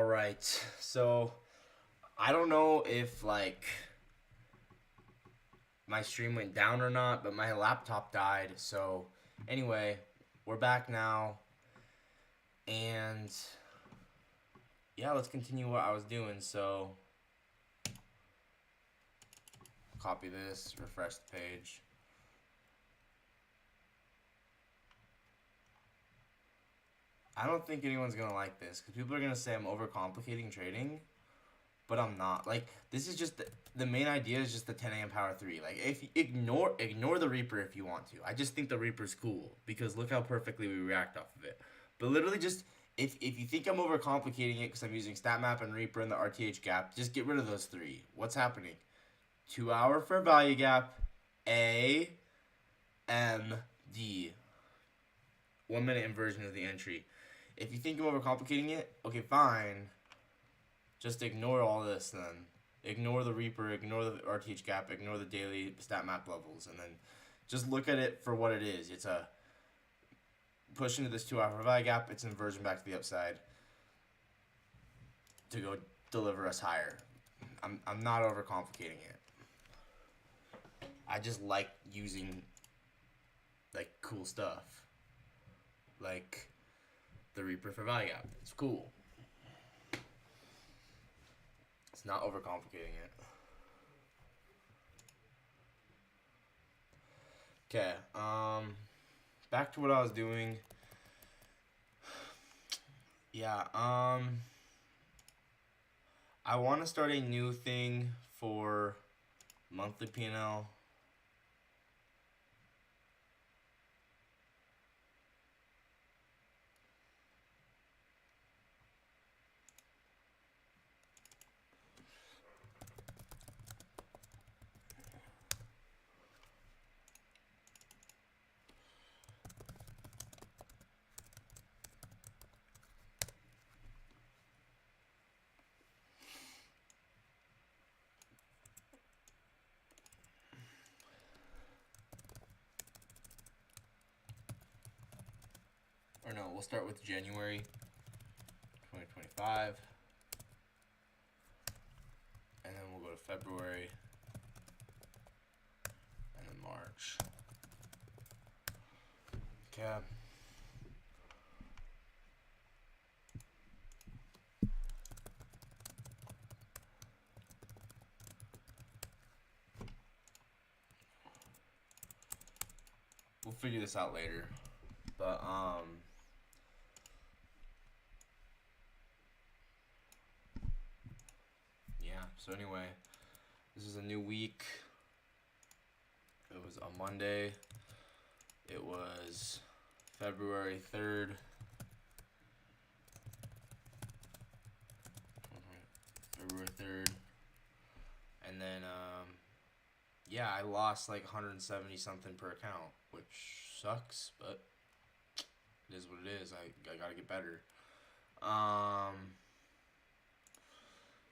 All right. So I don't know if my stream went down or not, but my laptop died. So anyway, we're back now, and yeah, let's continue what I was doing. So copy this, refresh the page. I don't think anyone's gonna like this because people are gonna say I'm overcomplicating trading, but I'm not. Like, this is just the main idea is just the 10 a.m. power 3. Like, if you ignore the Reaper if you want to. I just think the Reaper's cool because look how perfectly we react off of it. But literally just if you think I'm overcomplicating it because I'm using stat map and Reaper and the RTH gap, just get rid of those three. What's happening? 2 hour fair value gap, A, M, D. 1 minute inversion of the entry. If you think I'm overcomplicating it, okay, fine. Just ignore all this then. Ignore the Reaper, ignore the RTH gap, ignore the daily stat map levels, and then just look at it for what it is. It's a push into this 2 hour value gap, it's inversion back to the upside to go deliver us higher. I'm not overcomplicating it. I just like using like cool stuff. Like the Reaper for value gap. It's cool. It's not overcomplicating it. Okay, back to what I was doing. Yeah, I want to start a new thing for monthly P&L. Or no, we'll start with January 2025. And then we'll go to February. And then March. Okay. We'll figure this out later. But yeah, so anyway, this is a new week. It was a Monday. It was February 3rd. February 3rd. And then yeah, I lost like 170 something per account, which sucks, but it is what it is. I gotta get better.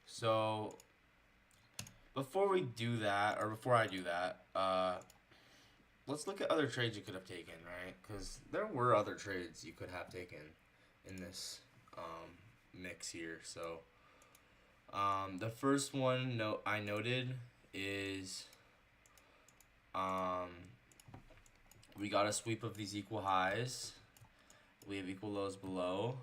So before we do that, or before I do that, let's look at other trades you could have taken, right? Because there were other trades you could have taken in this mix here. So the first one I noted is we got a sweep of these equal highs. We have equal lows below.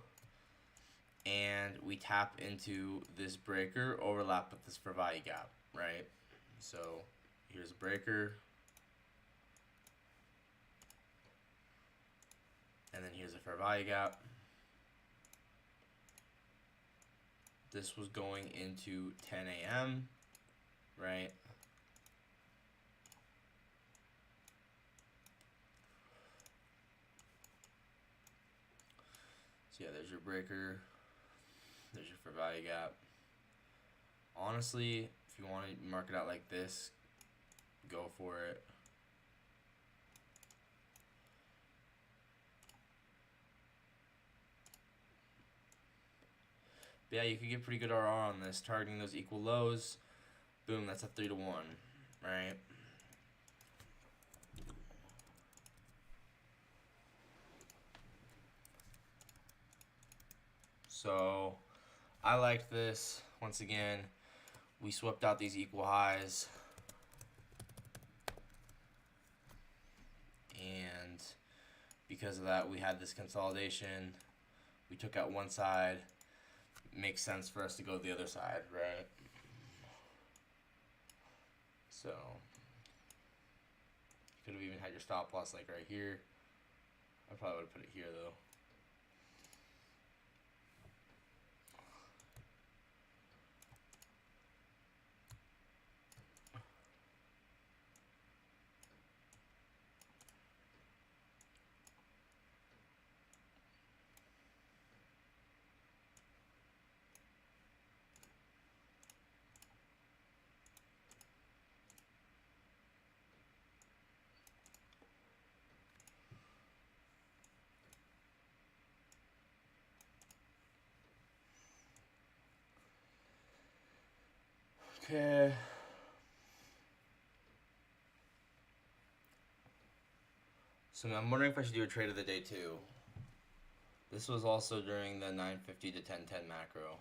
And we tap into this breaker, overlap with this for value gap, right? So here's a breaker. And then here's a fair value gap. This was going into 10 a.m., right? So yeah, there's your breaker. There's your fair value gap. Honestly, if you want to mark it out like this, go for it. But yeah, you could get pretty good RR on this, targeting those equal lows. Boom, that's a 3-1, right? So I liked this. Once again, we swept out these equal highs. And because of that, we had this consolidation. We took out one side. Makes sense for us to go to the other side, right? So, you could have even had your stop loss like right here. I probably would have put it here though. Okay. So I'm wondering if I should do a trade of the day too. This was also during the 950 to 1010 macro.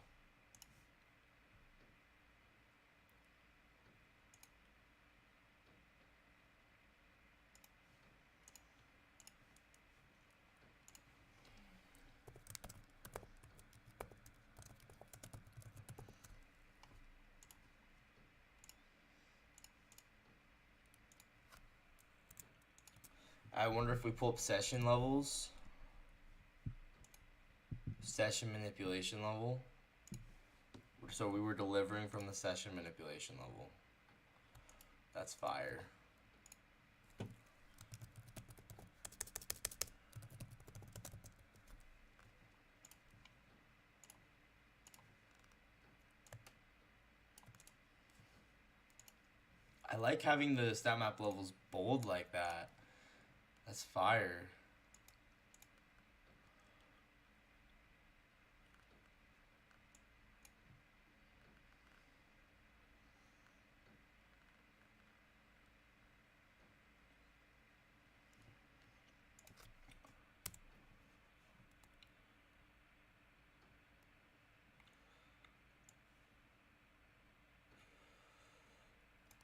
I wonder if we pull up session levels. Session manipulation level. So we were delivering from the session manipulation level. That's fire. I like having the stat map levels bold like that. That's fire.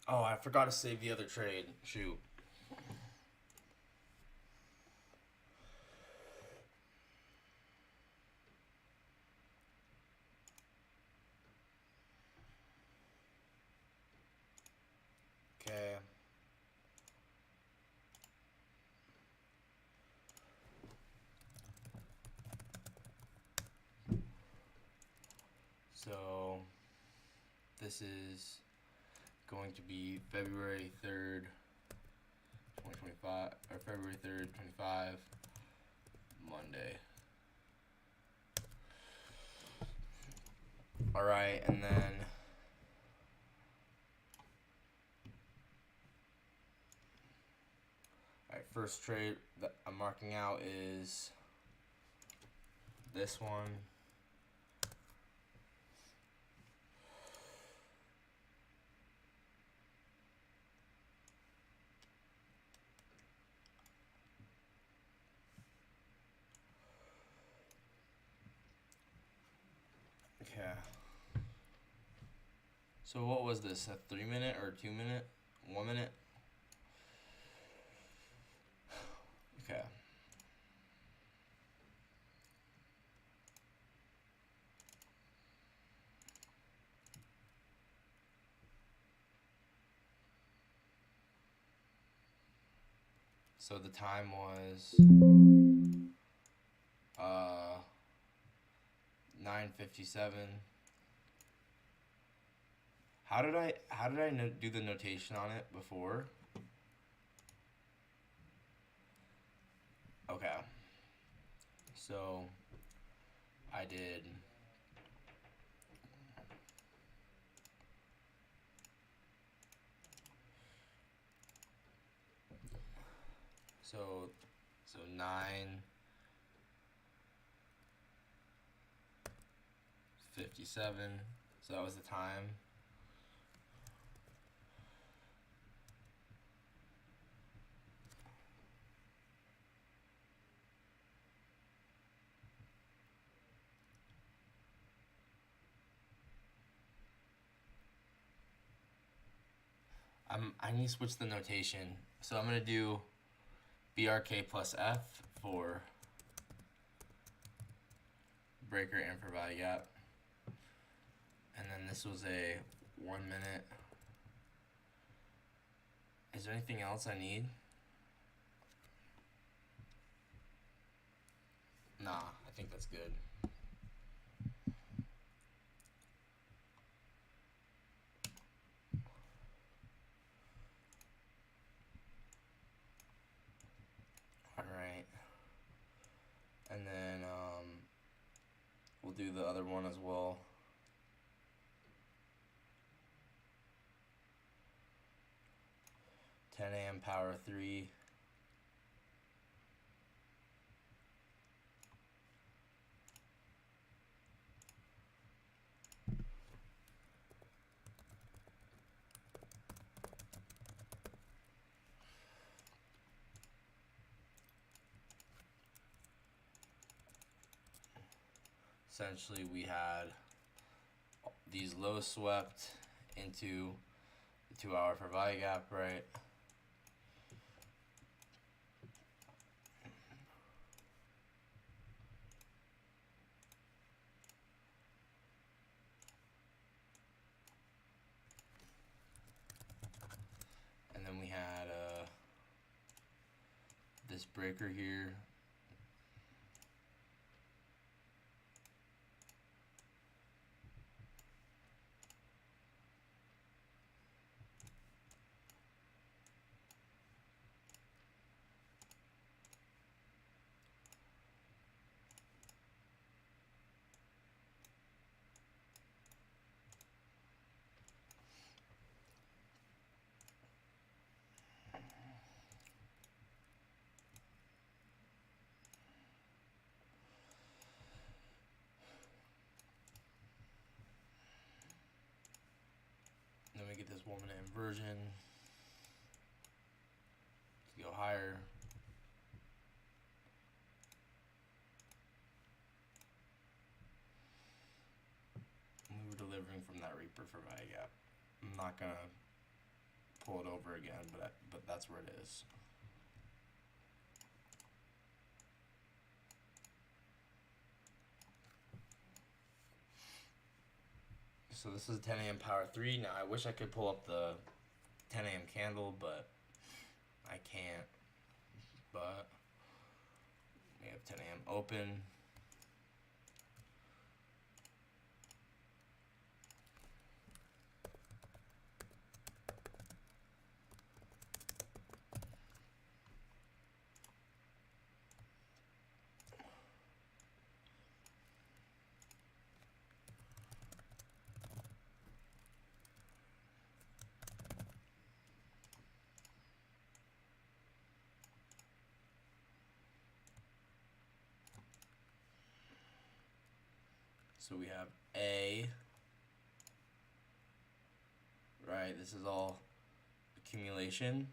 Oh, I forgot to save the other trade. Shoot. Okay. So this is going to be February 3rd, 2025, or February 3rd, 25, Monday. All right, and then first trade that I'm marking out is this one. Okay. So what was this? A 3 minute or 2 minute? 1 minute? Okay. So the time was 9:57. How did I do the notation on it before? Okay. So I did so 9:57. So that was the time. I need to switch the notation. So I'm gonna do BRK plus F for breaker and for value gap. And then this was a 1 minute. Is there anything else I need? Nah, I think that's good. Alright. And then we'll do the other one as well. 10 a.m. power 3. Essentially, we had these lows swept into the 2 hour for value gap, right? And then we had this breaker here. Then we get this 1 minute inversion to go higher. We were delivering from that Reaper for value gap. I'm not gonna pull it over again, but that's where it is. So this is 10 a.m. power 3. Now I wish I could pull up the 10 a.m. candle, but I can't. But we have 10 a.m. open. So we have A, right? This is all accumulation.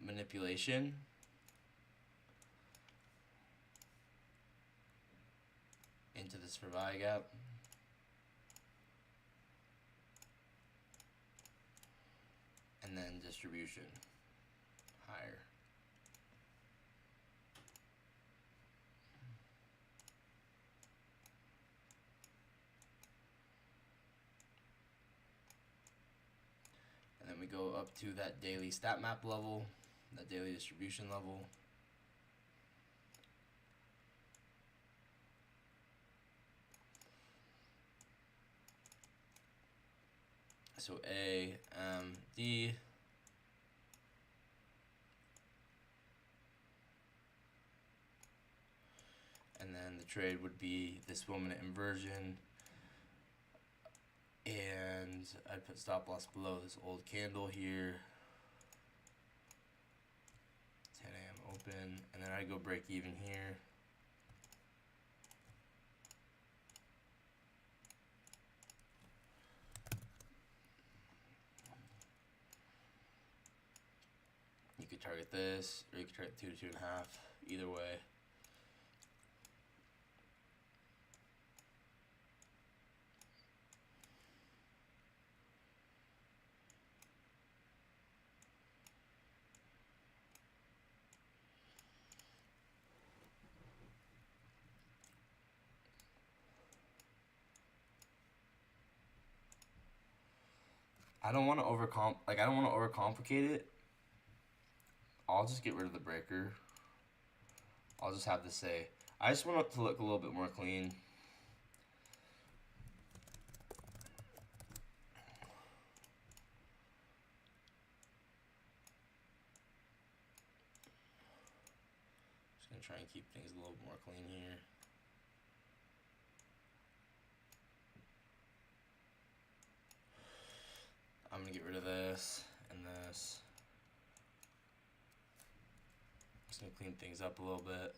Manipulation. Into this for value gap. And then distribution higher. And then we go up to that daily stat map level, that daily distribution level. So A, M, D. And then the trade would be this 1 minute inversion. And I'd put stop loss below this old candle here. 10 a.m. open. And then I'd go break even here. You could target this, or you could target 2 to 2.5. Either way. I don't want to I don't want to overcomplicate it. I'll just get rid of the breaker. I'll just have to say, I just want it to look a little bit more clean. Just gonna try and keep things a little bit more clean here. I'm gonna get rid of this and this. Just gonna clean things up a little bit.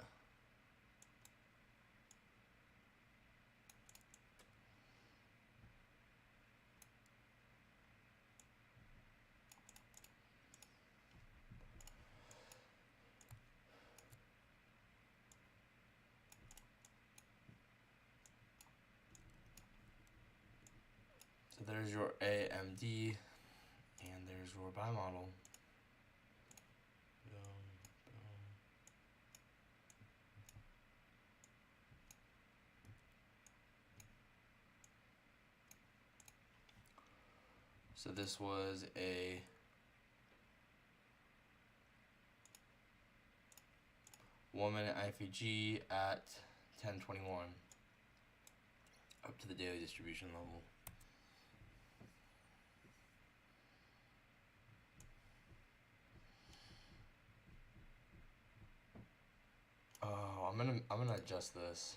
So there's your AMD, and there's your bimodal. So this was a 1-minute IPG at 1021 up to the daily distribution level. Oh, I'm gonna adjust this.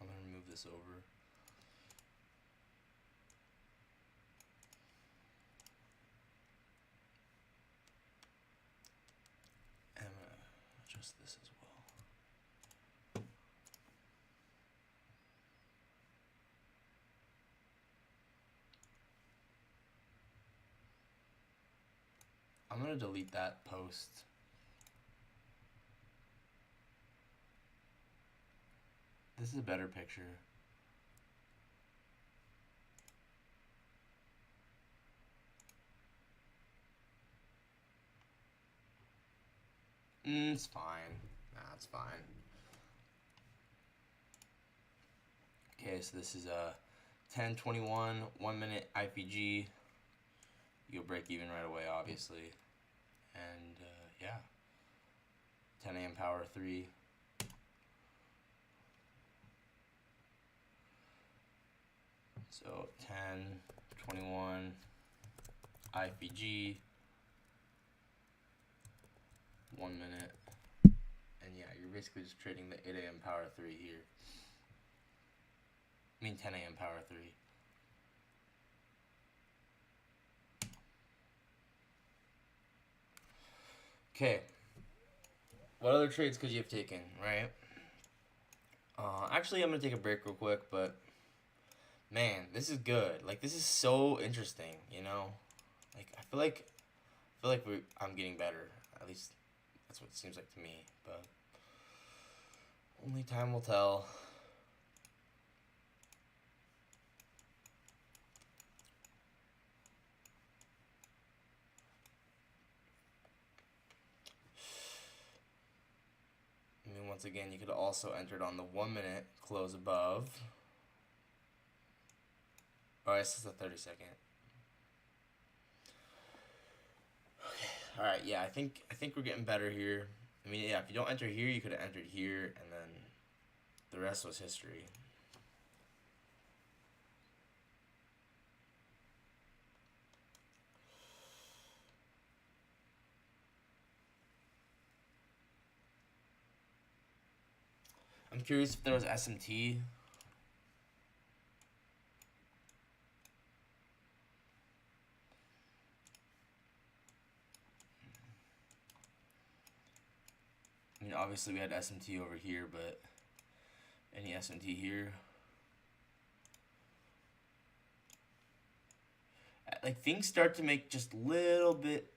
I'm gonna move this over. And I'm gonna adjust this as well. I'm gonna delete that post. This is a better picture. It's fine. Nah, it's fine. Okay, so this is a 1021 1-minute IPG. You'll break even right away, obviously. And yeah, 10 a.m. power 3. So 1021 IPG, 1 minute. And yeah, you're basically just trading the 8 a.m. power 3 here. I mean 10 a.m. power 3. Okay. What other trades could you have taken, right? Actually, I'm going to take a break real quick, but man, this is good. Like, this is so interesting, you know? Like, I feel like I'm getting better. At least that's what it seems like to me, but only time will tell. I mean, once again, you could have also entered on the 1 minute close above. Oh, this is the 30-second. Okay. All right. Yeah, I think we're getting better here. I mean, yeah, if you don't enter here, you could have entered here, and then the rest was history. I'm curious if there was SMT. I mean, obviously we had SMT over here, but any SMT here? Like, things start to make just a little bit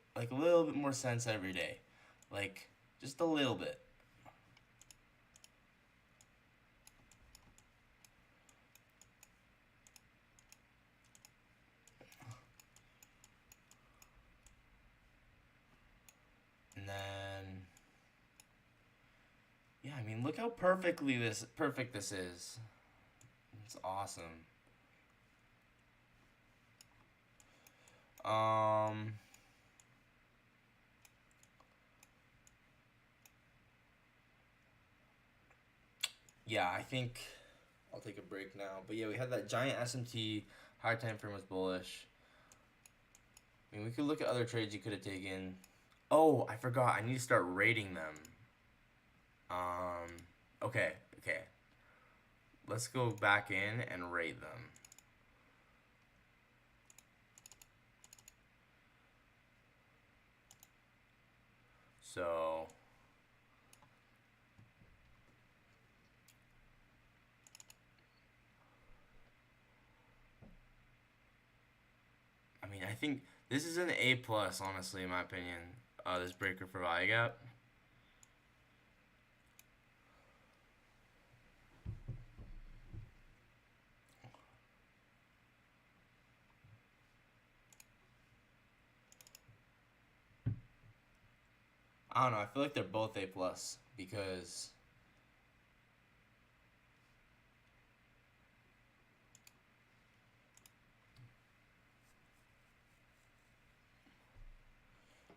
more sense every day. Like, just a little bit. I mean, look how perfect this is. It's awesome. Um, yeah, I think I'll take a break now. But yeah, we had that giant SMT. High time frame was bullish. I mean, we could look at other trades you could have taken. Oh, I forgot. I need to start rating them. Okay, okay. Let's go back in and rate them. So, I mean, I think this is an A plus, honestly, in my opinion. This breaker for value gap. I don't know. I feel like they're both A plus because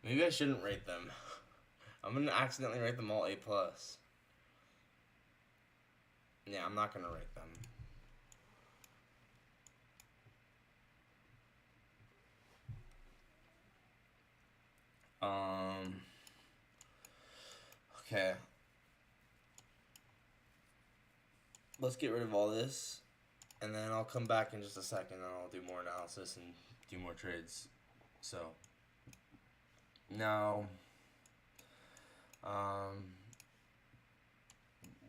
maybe I shouldn't rate them. I'm gonna accidentally rate them all A plus. Yeah, I'm not gonna rate them. Okay. Let's get rid of all this, and then I'll come back in just a second, and I'll do more analysis and do more trades. So, now,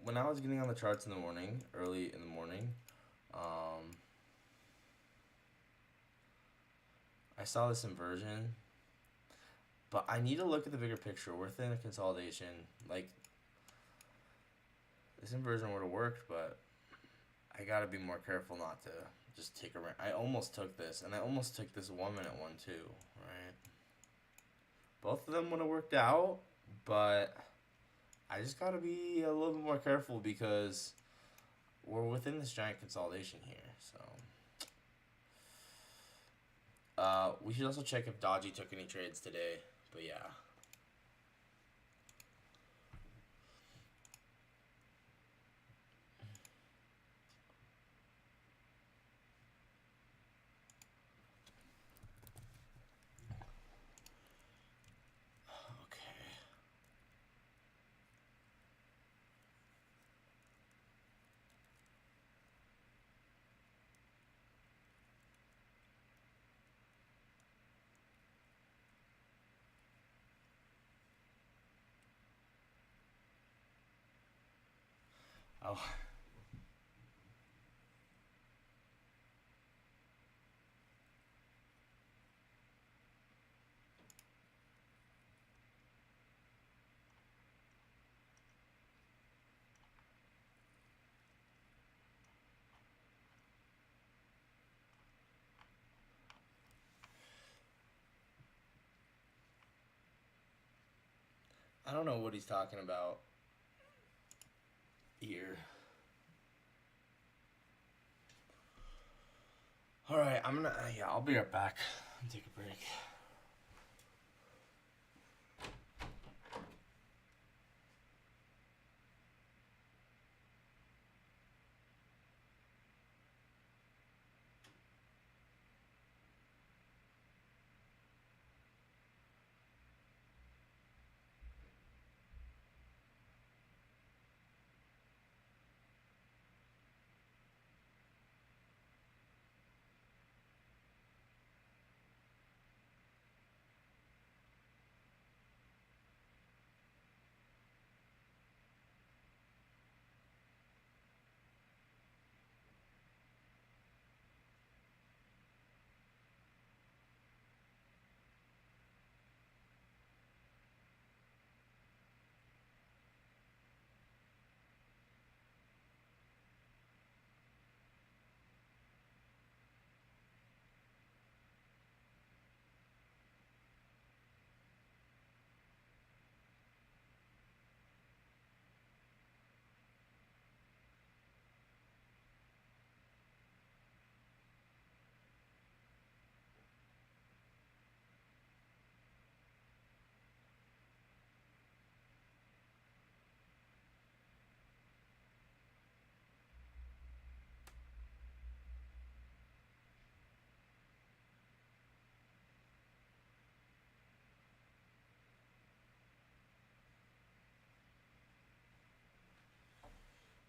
when I was getting on the charts in the morning, early in the morning, I saw this inversion, but I need to look at the bigger picture. We're within a consolidation. Like, this inversion would have worked, but I gotta be more careful not to just take a run. I almost took this, and I almost took this 1 minute one too, right? Both of them would have worked out, but I just gotta be a little bit more careful because we're within this giant consolidation here. So, we should also check if Dodgy took any trades today. But yeah. Okay. Oh. I don't know what he's talking about here. All right, I'm gonna. Yeah, I'll be right back. Take a break.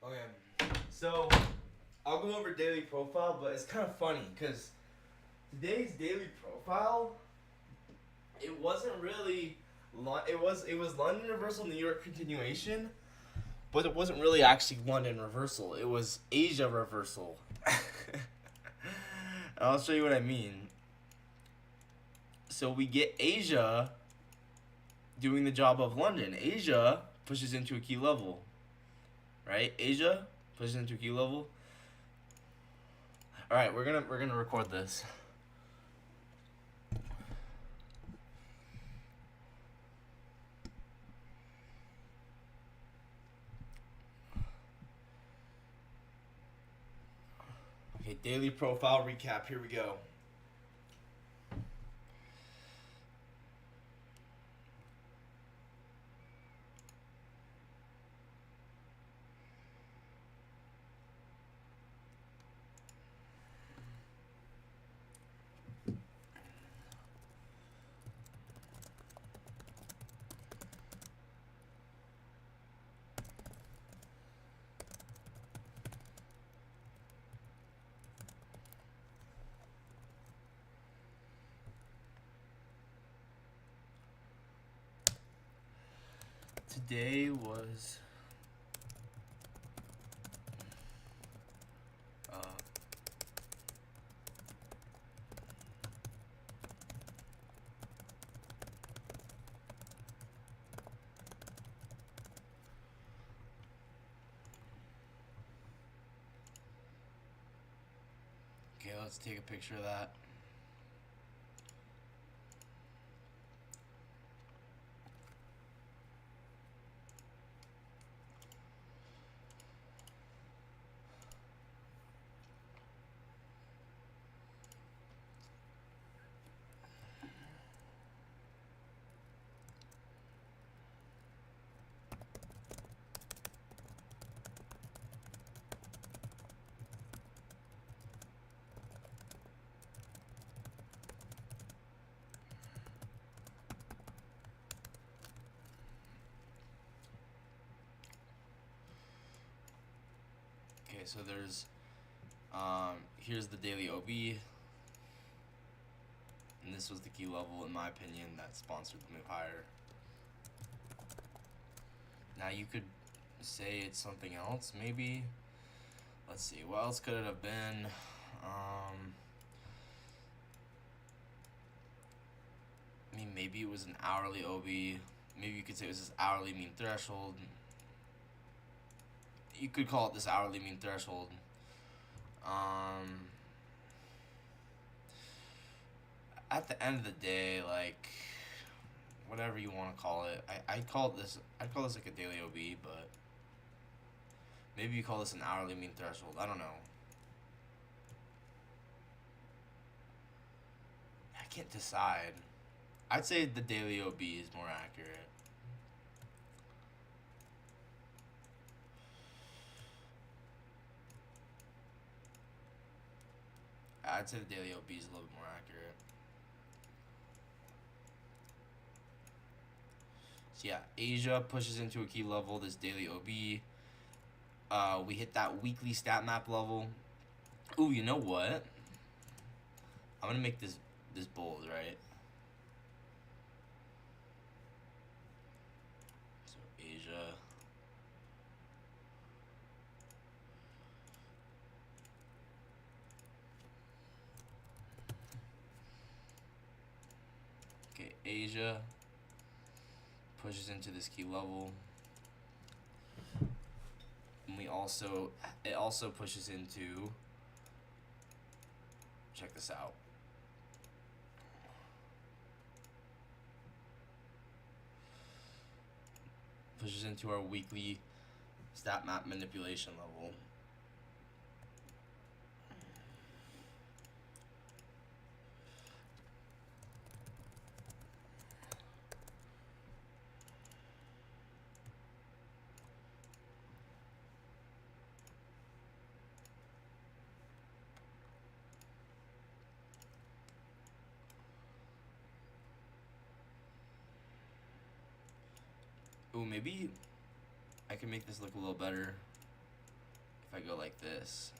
Okay. So I'll go over daily profile, but it's kind of funny because today's daily profile, it wasn't really it was London reversal, New York continuation, but it wasn't really actually London reversal. It was Asia reversal. I'll show you what I mean. So we get Asia doing the job of London. Asia pushes into a key level, right? Asia pushes into a key level. All right, we're gonna record this. Okay, daily profile recap. Here we go. Today was okay, let's take a picture of that. Okay, so there's here's the daily OB, and this was the key level in my opinion that sponsored the move higher. Now you could say it's something else, maybe. Let's see, what else could it have been? I mean, maybe it was an hourly OB. Maybe you could say it was this hourly mean threshold. You could call it this hourly mean threshold. At the end of the day, like, whatever you want to call it, I'd call this like a daily OB, but maybe you call this an hourly mean threshold. I don't know. I can't decide. I'd say the daily OB is more accurate. I'd say the daily OB is a little bit more accurate. So yeah, Asia pushes into a key level, this daily OB. We hit that weekly stat map level. Ooh, you know what? I'm gonna make this bold, right? So Asia. Okay, Asia pushes into this key level. And it also pushes into, check this out. Pushes into our weekly stat map manipulation level. Ooh, maybe I can make this look a little better. if I go like this.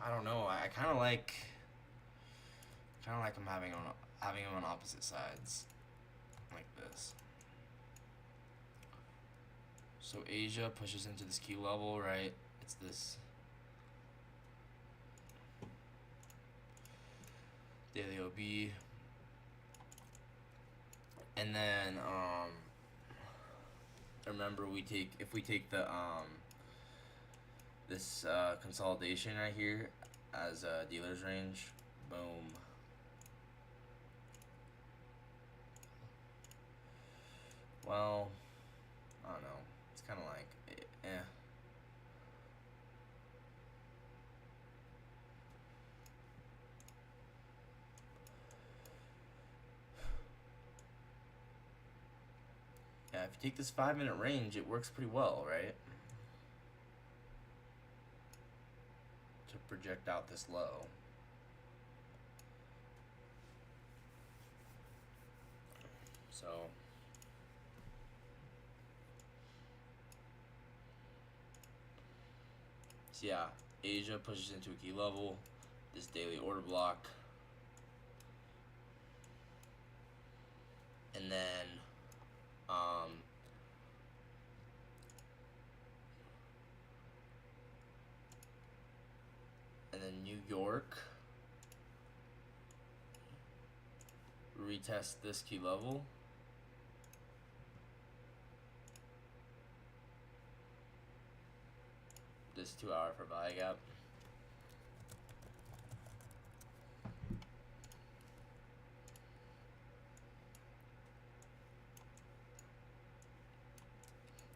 I don't know. I kind of like I'm having them on opposite sides, like this. So Asia pushes into this key level, right? It's this daily OB, and then remember if we take the this consolidation right here as a dealer's range, boom. Well, I don't know. It's kind of like, eh. Yeah, if you take this 5-minute range, it works pretty well, right? To project out this low. So yeah, Asia pushes into a key level, this daily order block, and then New York retest this key level. This 2 hour for buy gap.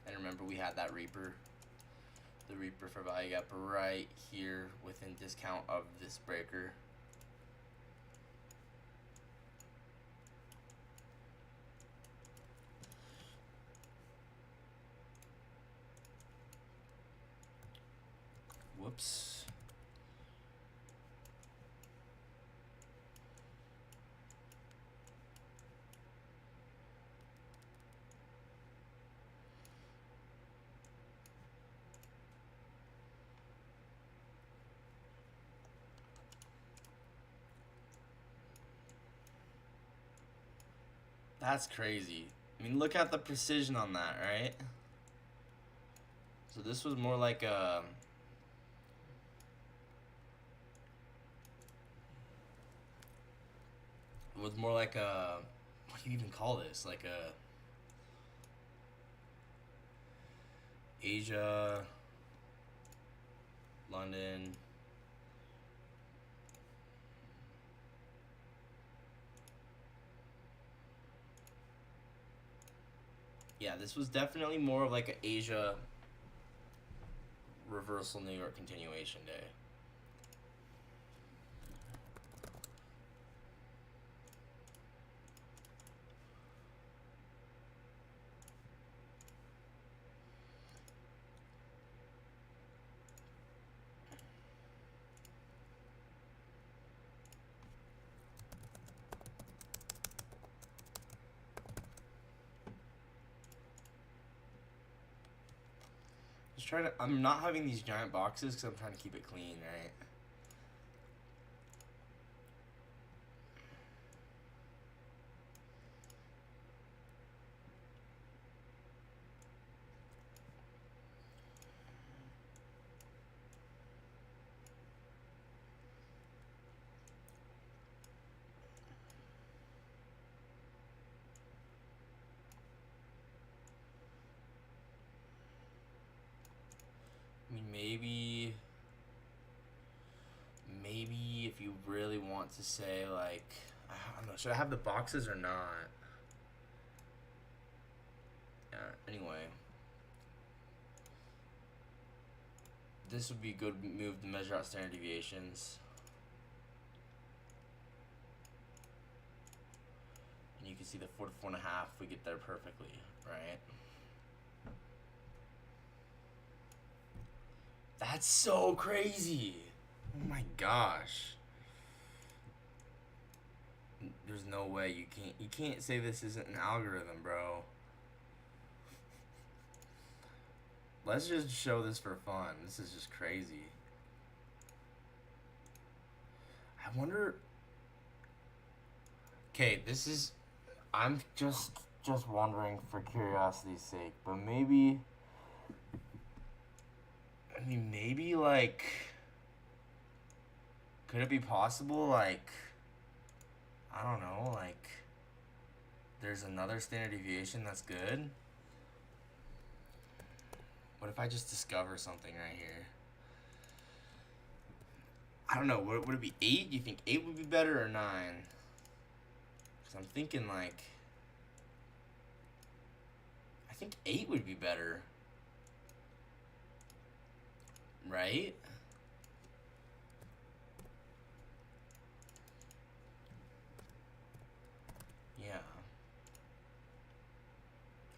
And remember, we had that Reaper, the Reaper for buy gap right here within discount of this breaker. Whoops. That's crazy. I mean, look at the precision on that, right? So this was more like a... It was more like a... What do you even call this? Like a... Asia... London... Yeah, this was definitely more of like an Asia reversal New York continuation day. I'm not having these giant boxes because I'm trying to keep it clean, right? I mean, maybe if you really want to say, like, I don't know, should I have the boxes or not? Yeah, anyway. This would be a good move to measure out standard deviations. And you can see the 4 to 4.5, we get there perfectly, right? That's so crazy. Oh my gosh. There's no way you can't say this isn't an algorithm, bro. Let's just show this for fun. This is just crazy. I wonder. Okay, this is. I'm just wondering for curiosity's sake, but maybe. I mean, maybe like. Could it be possible, like. I don't know, like. There's another standard deviation that's good? What if I just discover something right here? I don't know. Would it be 8? Do you think 8 would be better or 9? Because I'm thinking like. I think 8 would be better. Right? Yeah.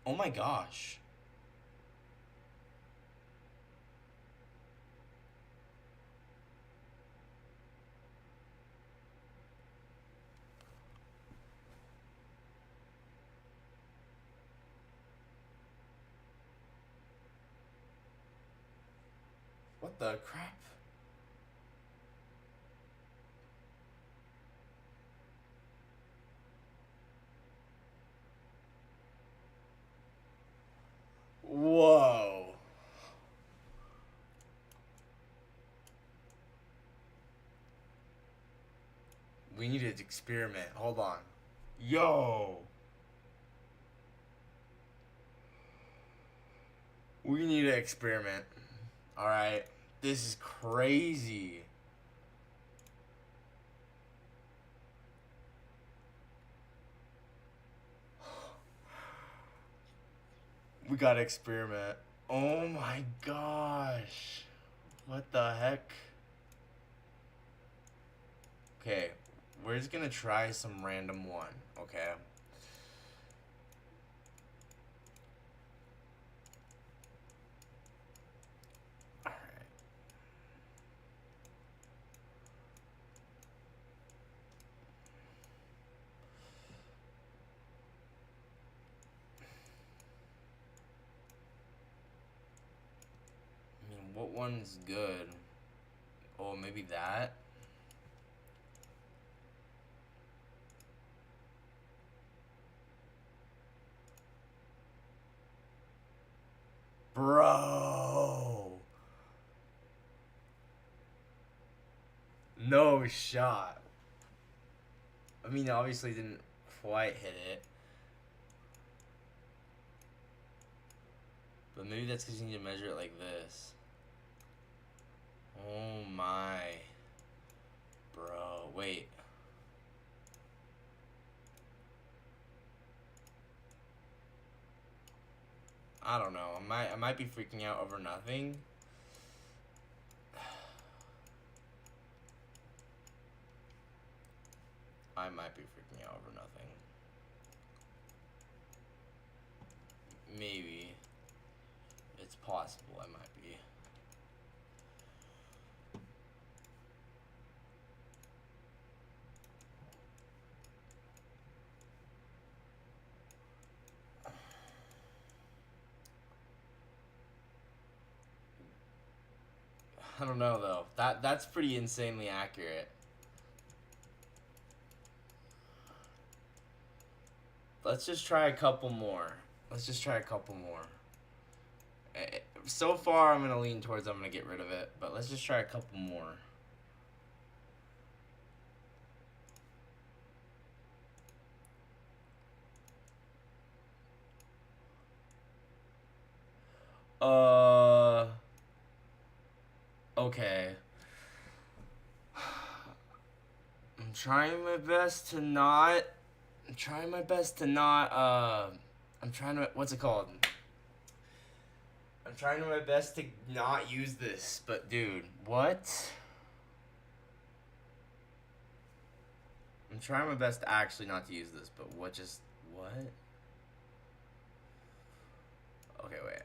Oh my gosh. What the crap? Whoa. We need to experiment. Hold on. Yo. We need to experiment. Alright. This is crazy. We gotta experiment. Oh my gosh. What the heck? Okay. We're just gonna try some random one. Okay. Alright. I mean, what one's good? Oh, maybe that? Bro. No shot. I mean, obviously didn't quite hit it. But maybe that's because you need to measure it like this. Oh my. Bro, wait. I don't know. I might be freaking out over nothing. I might be freaking out over nothing. Maybe. It's possible I might be. I don't know though. That's pretty insanely accurate. Let's just try a couple more. Let's just try a couple more. So far, I'm gonna lean towards I'm gonna get rid of it, but let's just try a couple more. Okay. I'm trying my best to not. I'm trying my best to not. I'm trying to. What's it called? I'm trying my best to not use this, but dude, what? I'm trying my best to actually not to use this, but what just. What? Okay, wait.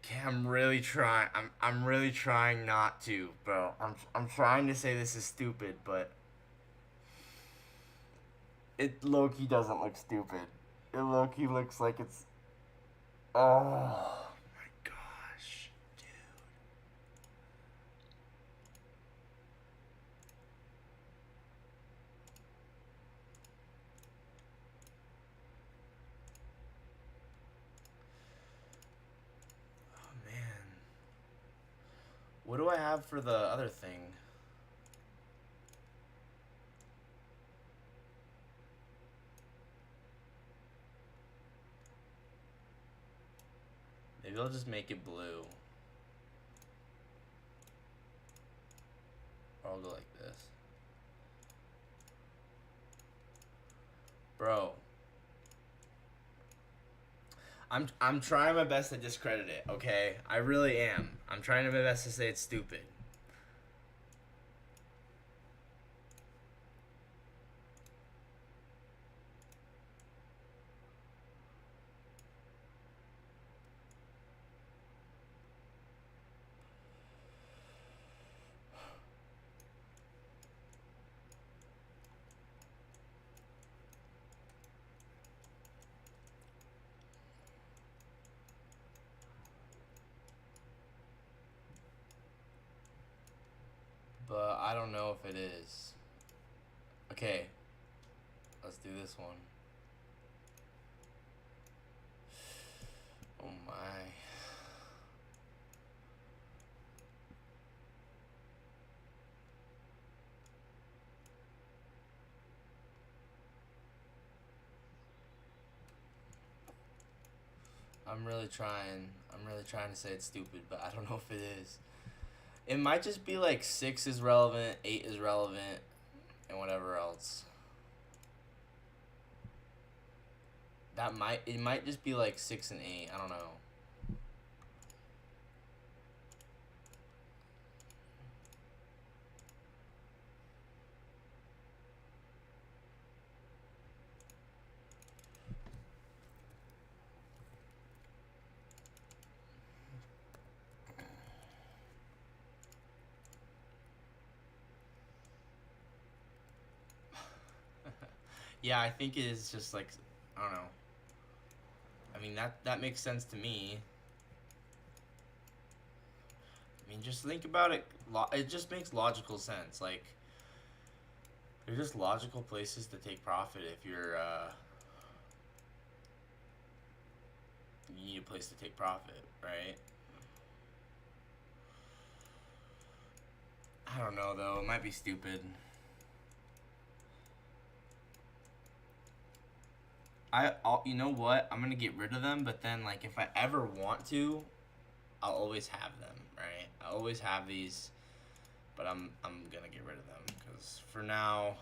Okay, I'm really trying. I'm really trying not to, bro. I'm trying to say this is stupid, but it low key doesn't look stupid. It low key looks like it's. Oh my gosh, dude. Oh man. What do I have for the other thing? Maybe I'll just make it blue. Or I'll go like this. Bro. I'm trying my best to discredit it, okay? I really am. I'm trying my best to say it's stupid. But I don't know if it is. Okay, let's do this one. Oh my. I'm really trying. I'm really trying to say it's stupid, but I don't know if it is. It might just be like 6 is relevant, 8 is relevant, and whatever else. It might just be like 6 and 8. I don't know. Yeah, I think it is just like, I don't know. I mean, that makes sense to me. I mean, just think about it. It just makes logical sense. Like, they're just logical places to take profit if you're, you need a place to take profit, right? I don't know, though. It might be stupid. You know what? I'm gonna get rid of them, but then, like, if I ever want to, I'll always have them, right? I always have these, but I'm gonna get rid of them because for now,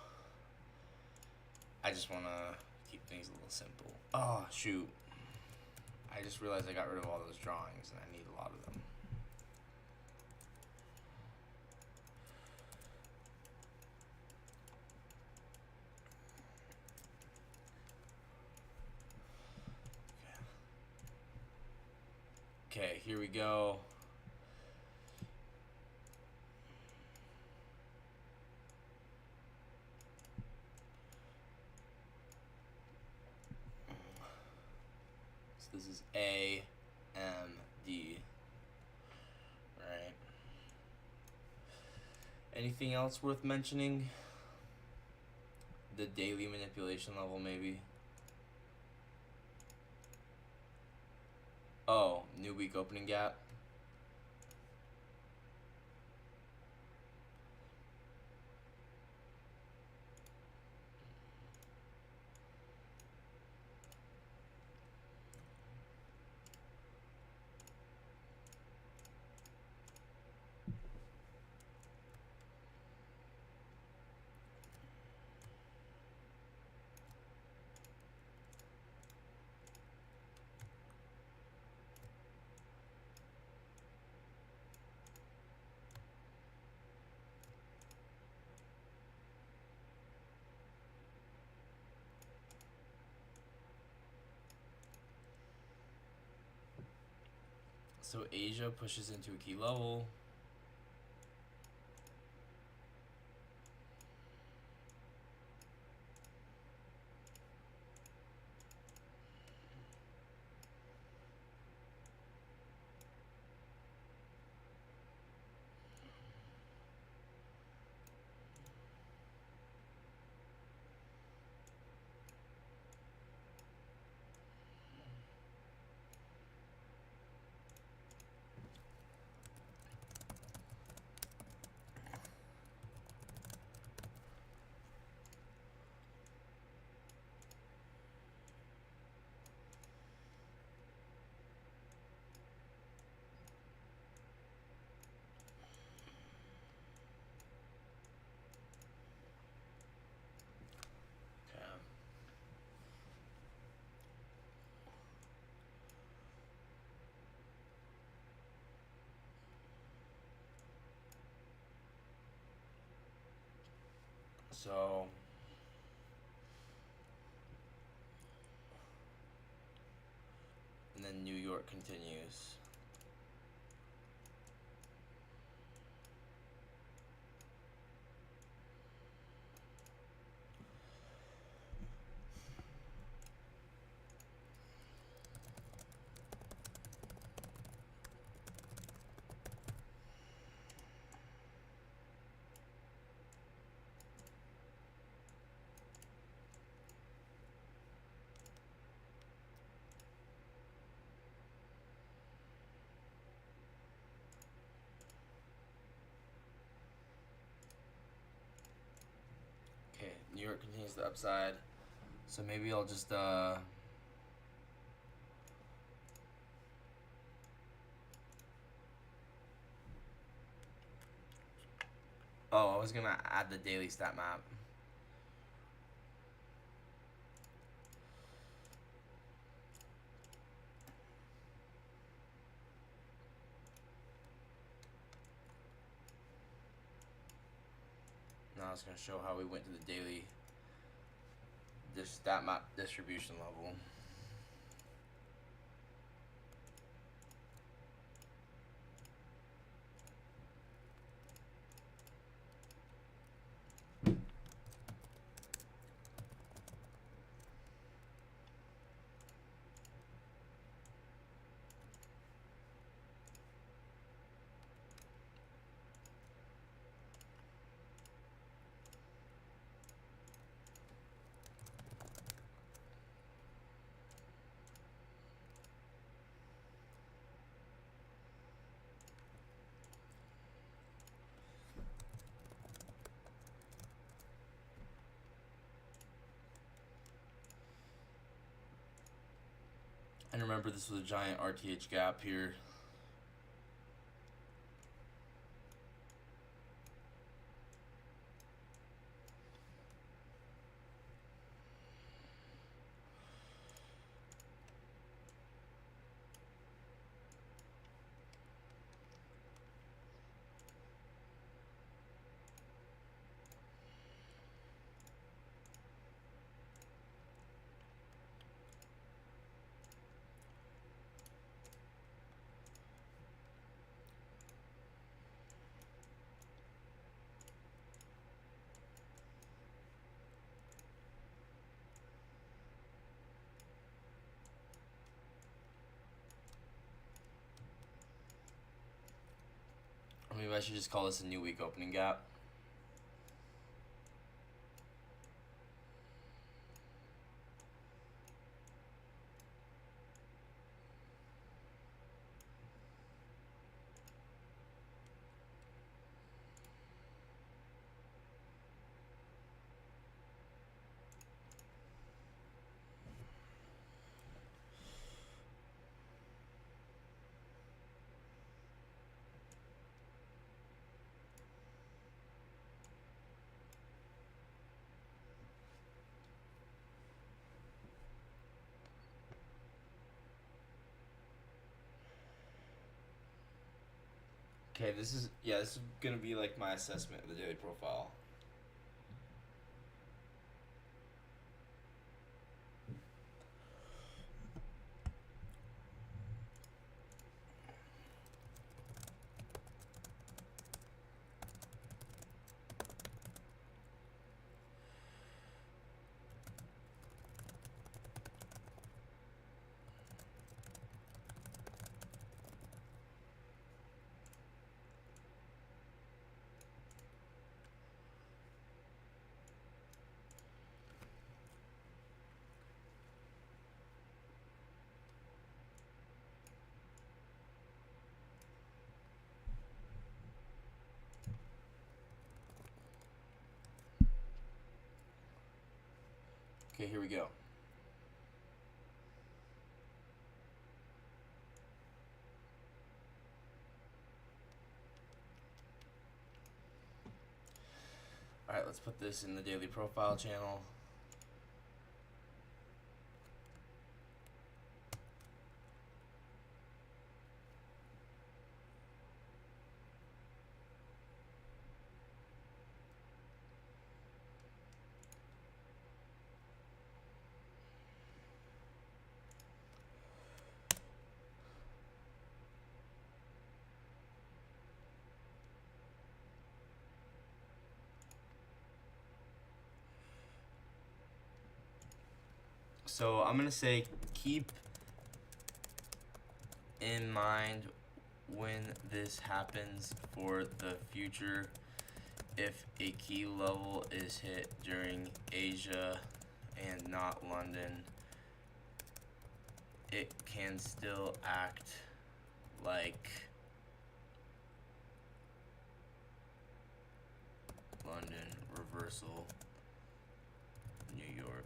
I just wanna keep things a little simple. Oh shoot! I just realized I got rid of all those drawings, and I need a lot of them. Okay, here we go. So this is A, M, D. Right. Anything else worth mentioning? The daily manipulation level, maybe. Oh, new week opening gap. So Asia pushes into a key level. Okay. So and then New York continues. Okay, New York continues the upside. So maybe I'll just oh, I was gonna add the daily stat map. Now it's gonna show how we went to the daily this stat map distribution level. And remember, this was a giant RTH gap here. Or maybe I should just call this a new week opening gap. Okay, this is gonna be like my assessment of the daily profile. Okay, here we go. Alright, let's put this in the daily profile channel. So I'm gonna say keep in mind when this happens for the future. If a key level is hit during Asia and not London, it can still act like London, reversal, New York.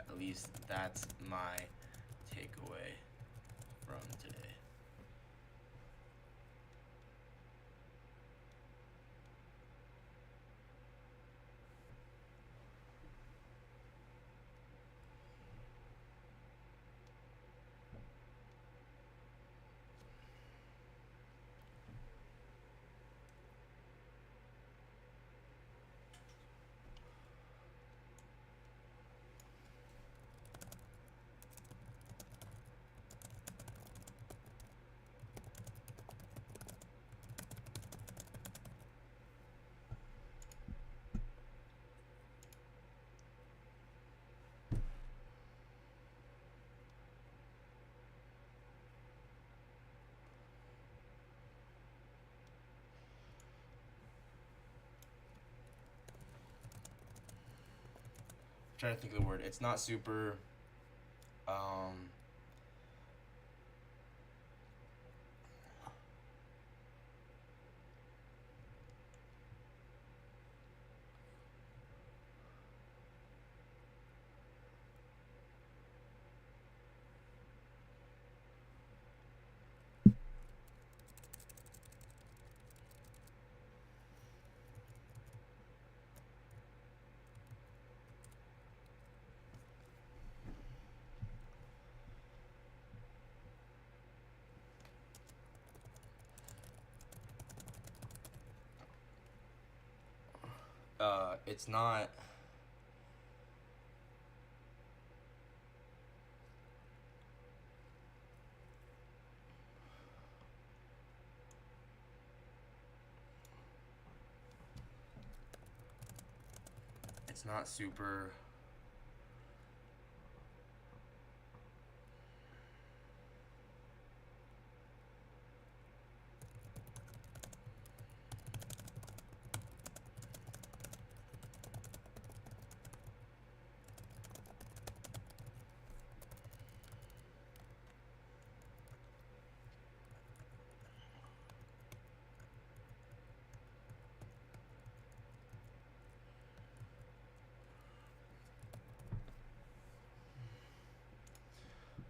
At least that's my takeaway from today. Trying to think of the word. It's not super. It's not. It's not super.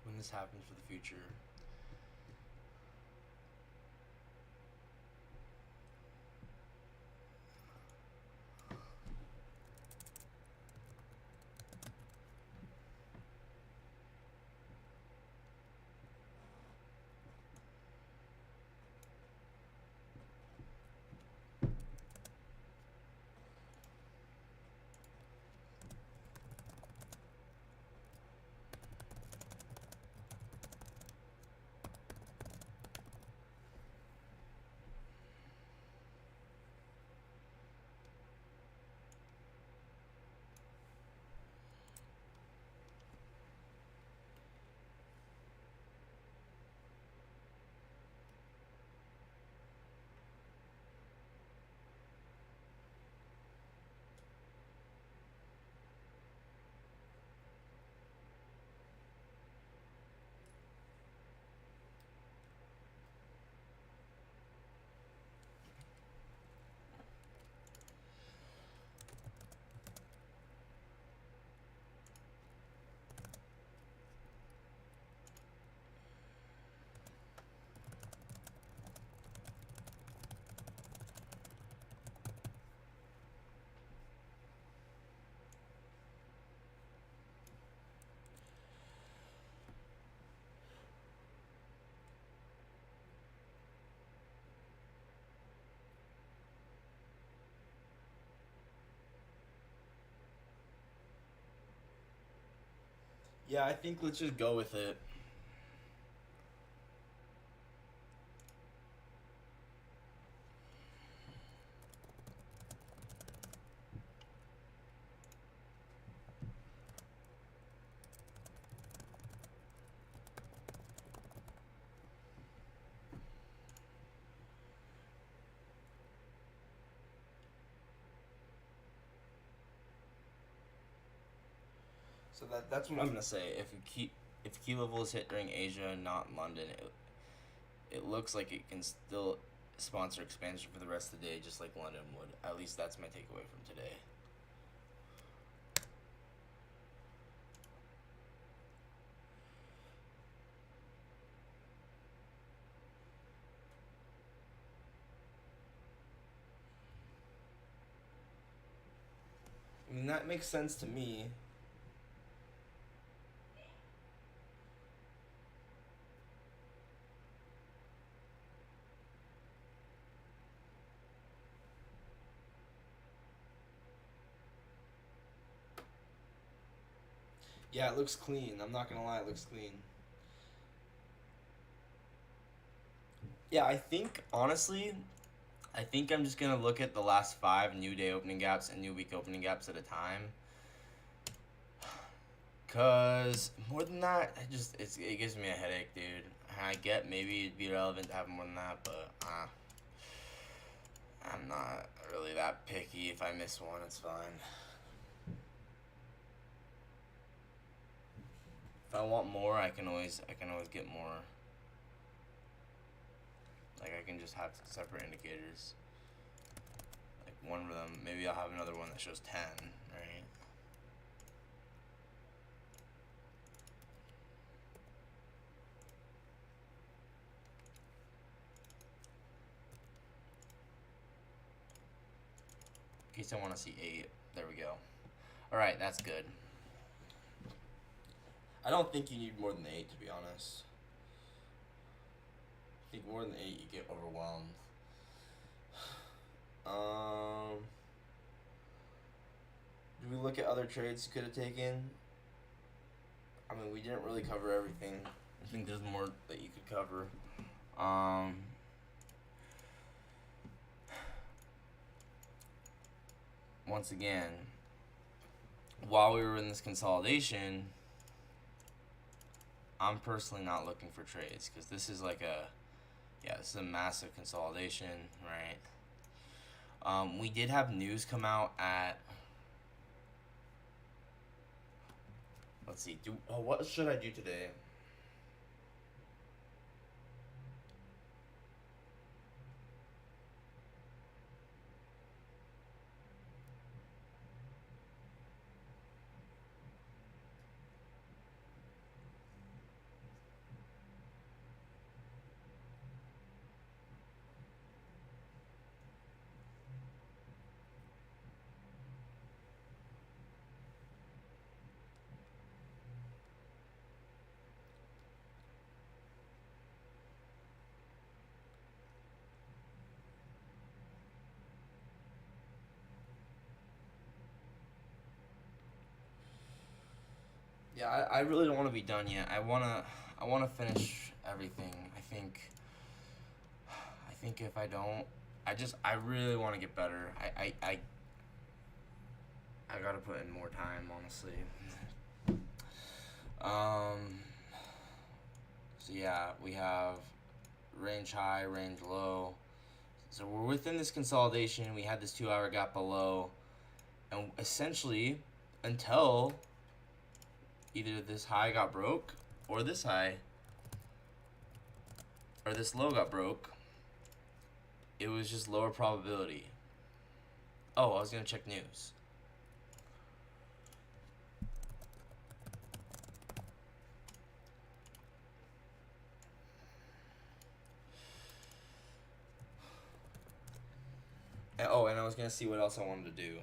When this happens for the future. Yeah, I think let's just go with it. So that's what I'm gonna say. If key level is hit during Asia, not London, it looks like it can still sponsor expansion for the rest of the day, just like London would. At least that's my takeaway from today. I mean, that makes sense to me. Yeah, it looks clean. I'm not gonna lie, it looks clean. Yeah, I think I'm just gonna look at the last 5 new day opening gaps and new week opening gaps at a time. Cause more than that, it gives me a headache, dude. I get maybe it'd be relevant to have more than that, but I'm not really that picky. If I miss one, it's fine. If I want more, I can always get more. Like I can just have separate indicators. Like one of them, maybe I'll have another one that shows 10, right? In case I want to see 8. There we go. Alright, that's good. I don't think you need more than 8, to be honest. I think more than 8, you get overwhelmed. Do we look at other trades you could have taken? I mean, we didn't really cover everything. I think there's more that you could cover. Once again, while we were in this consolidation, I'm personally not looking for trades because this is like this is a massive consolidation, right? We did have news come out at. Let's see. What should I do today? Yeah, I really don't want to be done yet. I wanna finish everything. I think if I don't, I really want to get better. I gotta put in more time, honestly. Um. So yeah, we have range high, range low. So we're within this consolidation. We had this 2 hour gap below, and essentially, until either this high got broke or this high or this low got broke, it was just lower probability. Oh, I was gonna check news. And I was gonna see what else I wanted to do.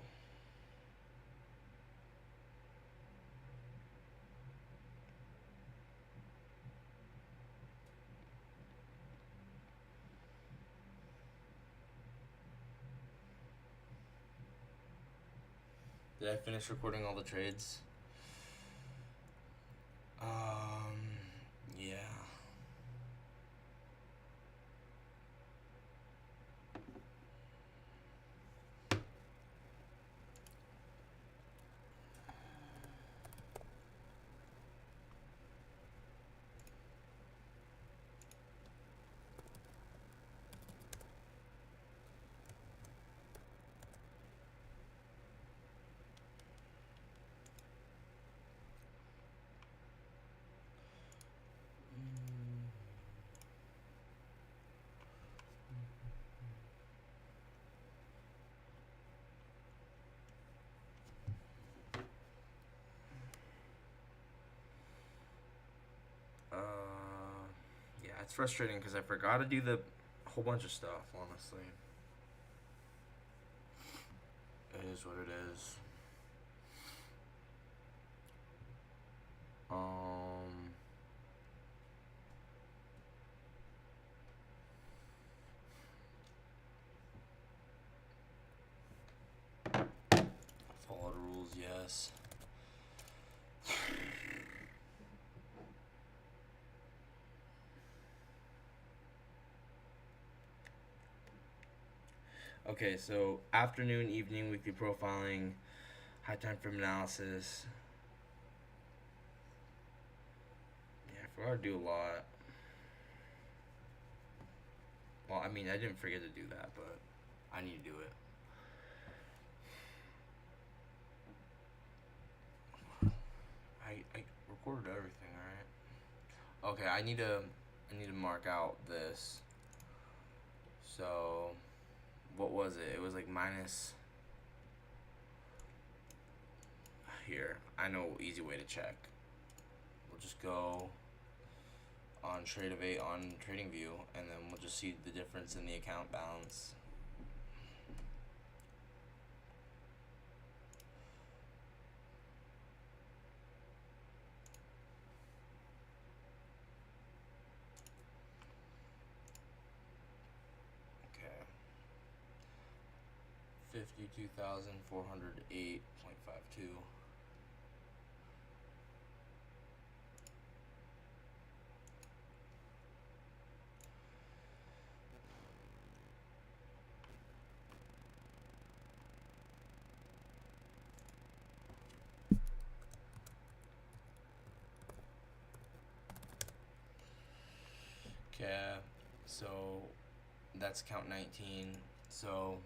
Did I finish recording all the trades? Yeah. Uh, yeah, it's frustrating because I forgot to do the whole bunch of stuff, honestly. It is what it is. Um, Follow the rules, yes. Okay, so afternoon, evening, weekly profiling, high time frame analysis. Yeah, I forgot to do a lot. Well, I mean, I didn't forget to do that, but I need to do it. I recorded everything, alright? Okay, I need to mark out this. So, what was it? It was like minus. Here, I know easy way to check. We'll just go on Trade8 on TradingView, and then we'll just see the difference in the account balance. Okay. 52,408.52. Okay, so that's count 19. So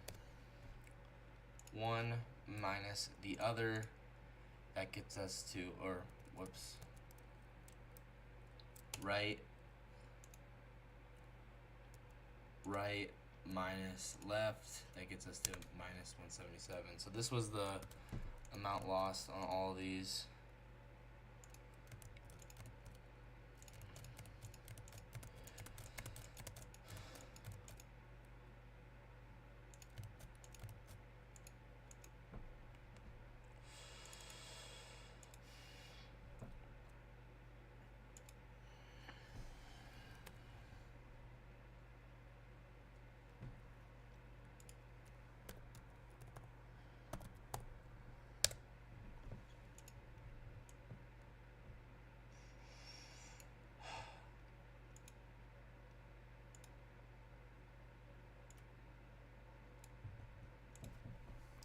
1 minus the other, that gets us to, or whoops, right minus left, that gets us to minus 177. So this was the amount lost on all of these.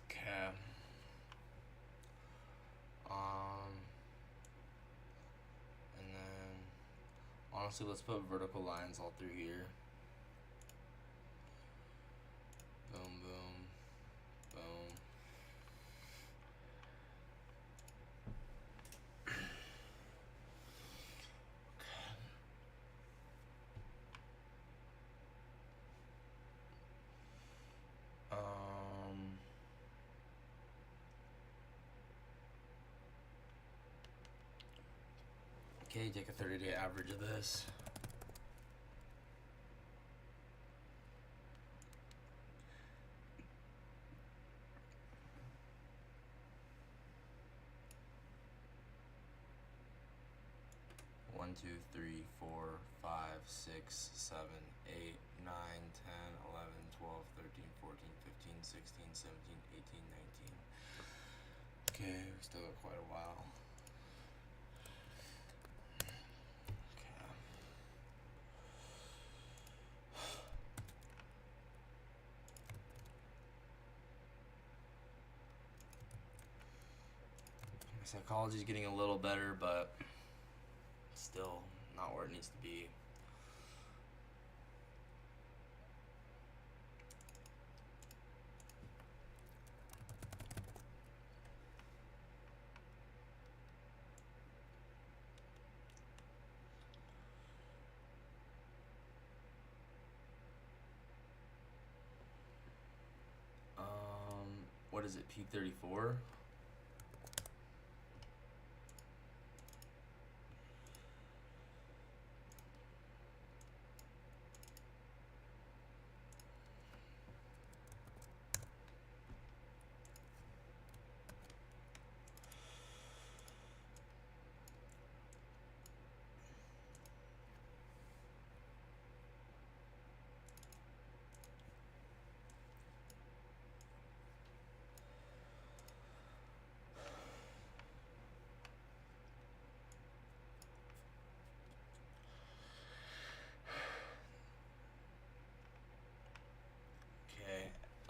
Okay. And then honestly, let's put vertical lines all through here. Boom, boom, boom. Okay, take a 30-day average of this. One, 2, 3, 4, 5, 6, 7, 8, 9, 10, 11, 12, 13, 14, 15, 16, 17, 18, 19. Okay, we still got quite a while. Psychology's getting a little better, but still not where it needs to be. What is it, P34?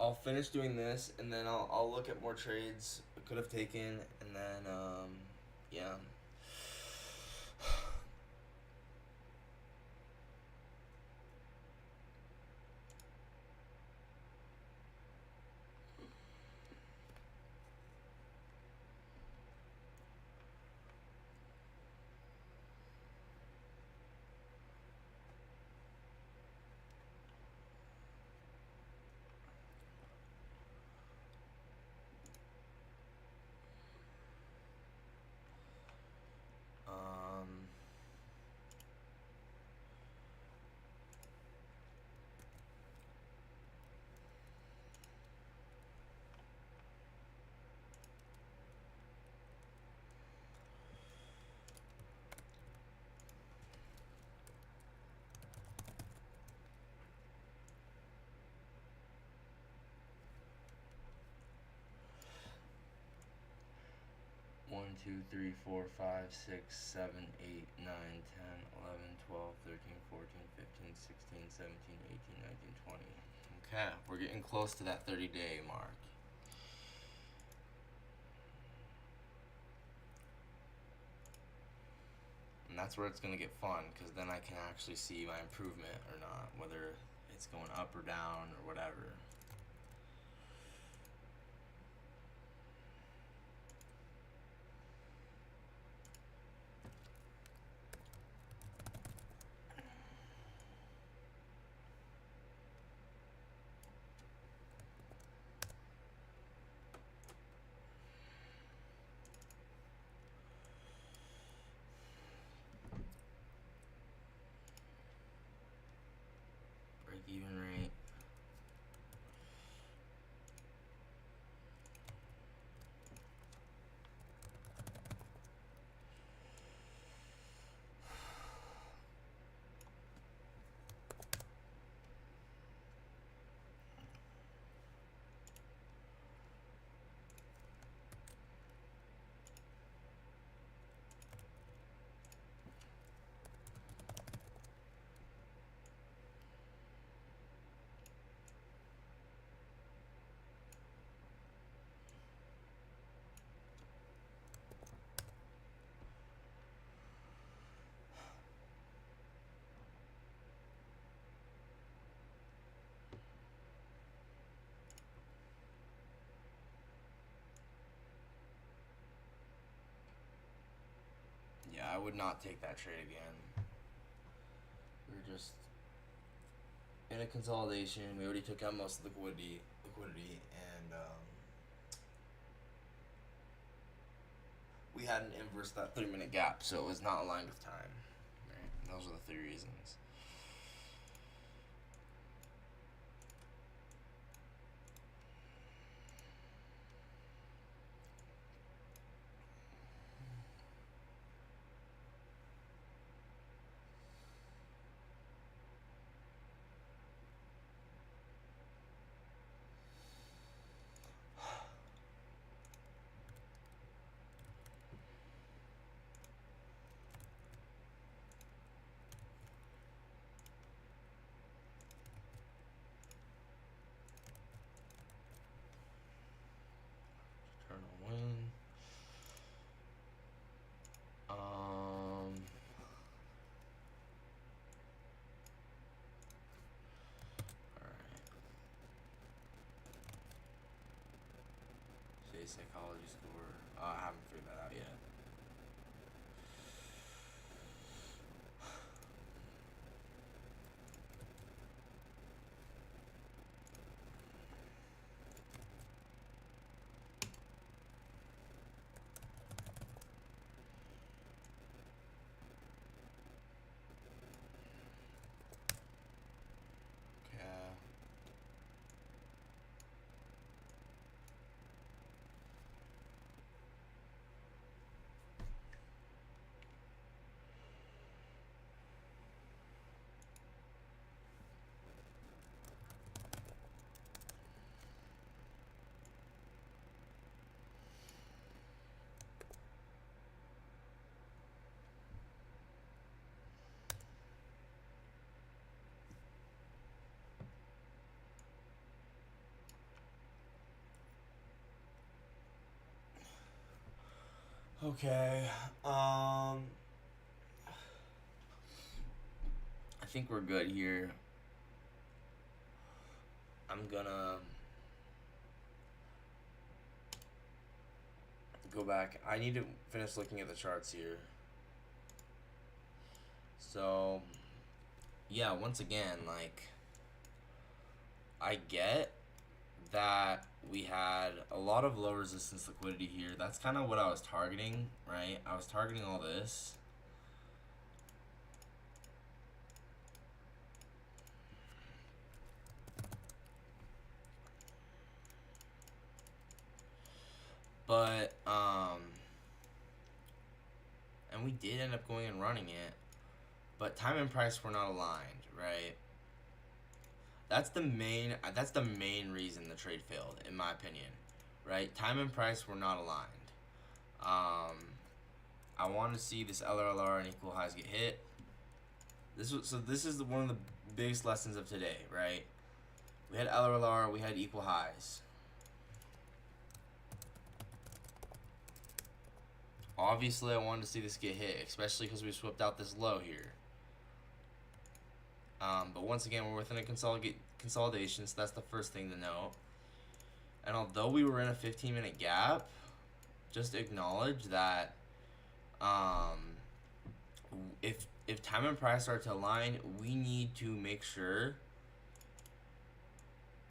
I'll finish doing this, and then I'll look at more trades I could have taken, and then yeah. One, 2, 3, 4, 5, 6, 7, 8, 9, 10, 11, 12, 13, 14, 15, 16, 17, 18, 19, 20. Okay, we're getting close to that 30-day mark. And that's where it's going to get fun, because then I can actually see my improvement or not, whether it's going up or down or whatever. Break even rate. Yeah, I would not take that trade again. We're just in a consolidation. We already took out most of the liquidity, and we hadn't inversed that 3-minute gap, so it was not aligned with time. Right? Those are the 3 reasons. base psychology score. I haven't figured that out yet. Okay. I think we're good here. I'm gonna go back. I need to finish looking at the charts here. So, yeah, once again, like, I get that we had a lot of low resistance liquidity here. That's kind of what I was targeting, right? I was targeting all this. But, and we did end up going and running it. But time and price were not aligned, right? That's the main reason the trade failed, in my opinion, right? Time and price were not aligned. I want to see this LRLR and equal highs get hit. This is one of the biggest lessons of today, right? We had LRLR, we had equal highs. Obviously, I wanted to see this get hit, especially because we swept out this low here. But once again, we're within a consolidation, so that's the first thing to note. And although we were in a 15-minute gap, just acknowledge that if time and price are to align, we need to make sure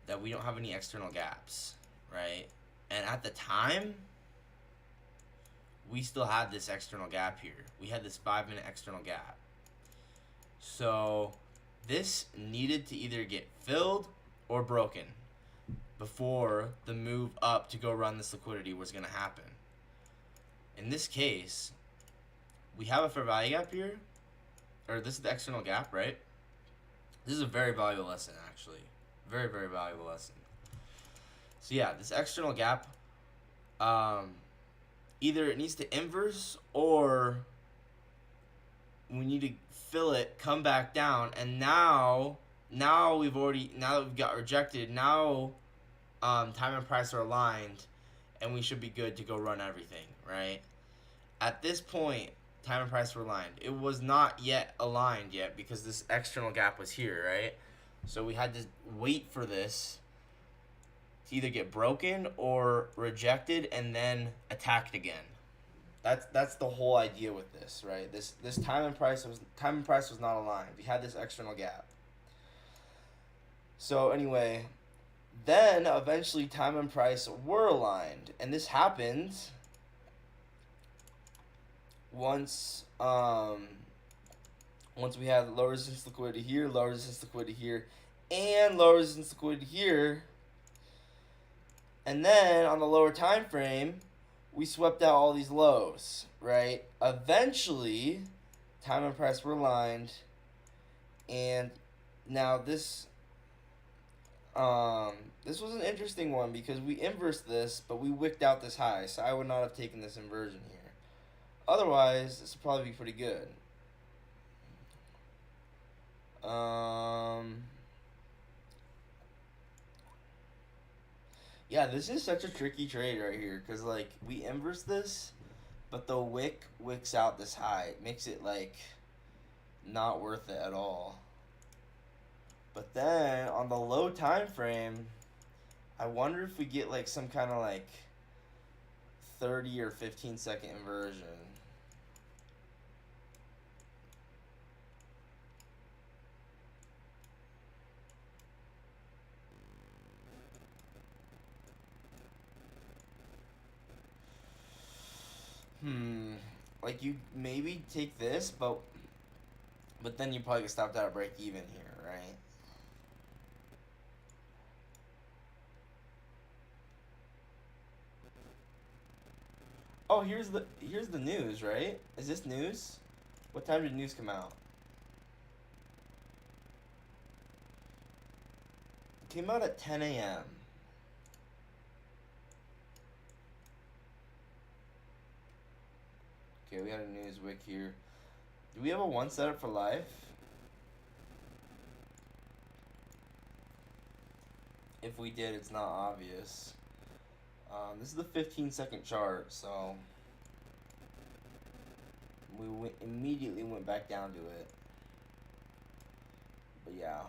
that we don't have any external gaps, right? And at the time, we still had this external gap here. We had this 5-minute external gap. So this needed to either get filled or broken before the move up to go run this liquidity was going to happen. In this case, we have a fair value gap here, or this is the external gap, right? This is a very valuable lesson, actually. Very, very valuable lesson. So yeah, this external gap, either it needs to inverse or we need to fill it, come back down, and now that we've got rejected, now time and price are aligned, and we should be good to go run everything, right? At this point, time and price were aligned. It was not yet aligned yet because this external gap was here, right? So we had to wait for this to either get broken or rejected and then attacked again. That's the whole idea with this, right? This time and price was not aligned. We had this external gap. So anyway, then eventually time and price were aligned, and this happened once we had low resistance liquidity here, low resistance liquidity here, and low resistance liquidity here. And then on the lower time frame, we swept out all these lows, right? Eventually, time and price were aligned, and now this was an interesting one because we inversed this, but we wicked out this high, so I would not have taken this inversion here. Otherwise, this would probably be pretty good. Yeah, this is such a tricky trade right here because, like, we inverse this, but the wick wicks out this high. It makes it, like, not worth it at all. But then, on the low time frame, I wonder if we get, like, some kind of, like, 30 or 15-second inversion. Like you maybe take this, but then you probably get stopped out at break even here, right? Oh, here's the news, right? Is this news? What time did news come out? It came out at 10 a.m. Okay, we got a Newswick here. Do we have a one setup for life? If we did, it's not obvious. This is the 15-second chart, so we immediately went back down to it. But yeah,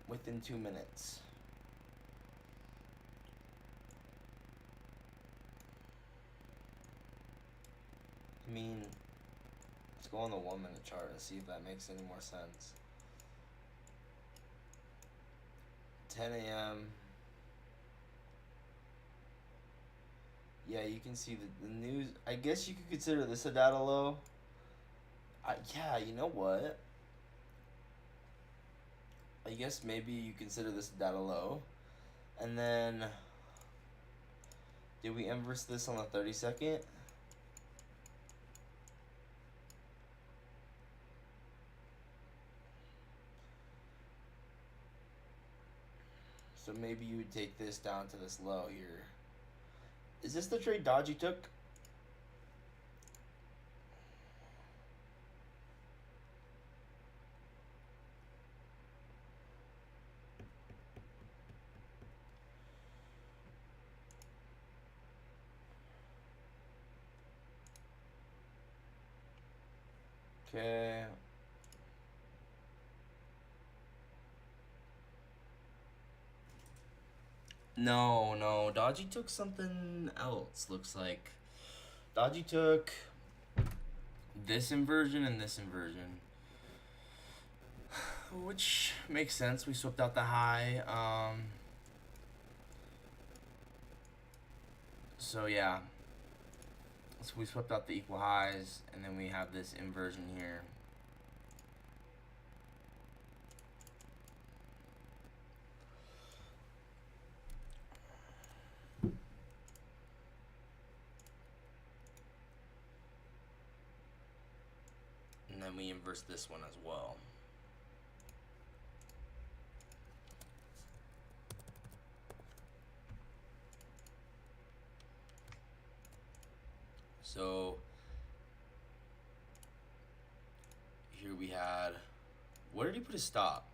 within 2 minutes. I mean, let's go on the 1 minute chart and see if that makes any more sense. 10 a.m. Yeah, you can see the news. I guess you could consider this a data low. Yeah, you know what? I guess maybe you consider this a data low. And then, did we inverse this on the 30-second? So maybe you would take this down to this low here. Is this the trade Dodgy took? Okay. No, Dodgy took something else, looks like. Dodgy took this inversion and this inversion. Which makes sense. We swapped out the high. So yeah. So we swept out the equal highs, and then we have this inversion here. And then we inverse this one as well. So here we had, where did he put his stop?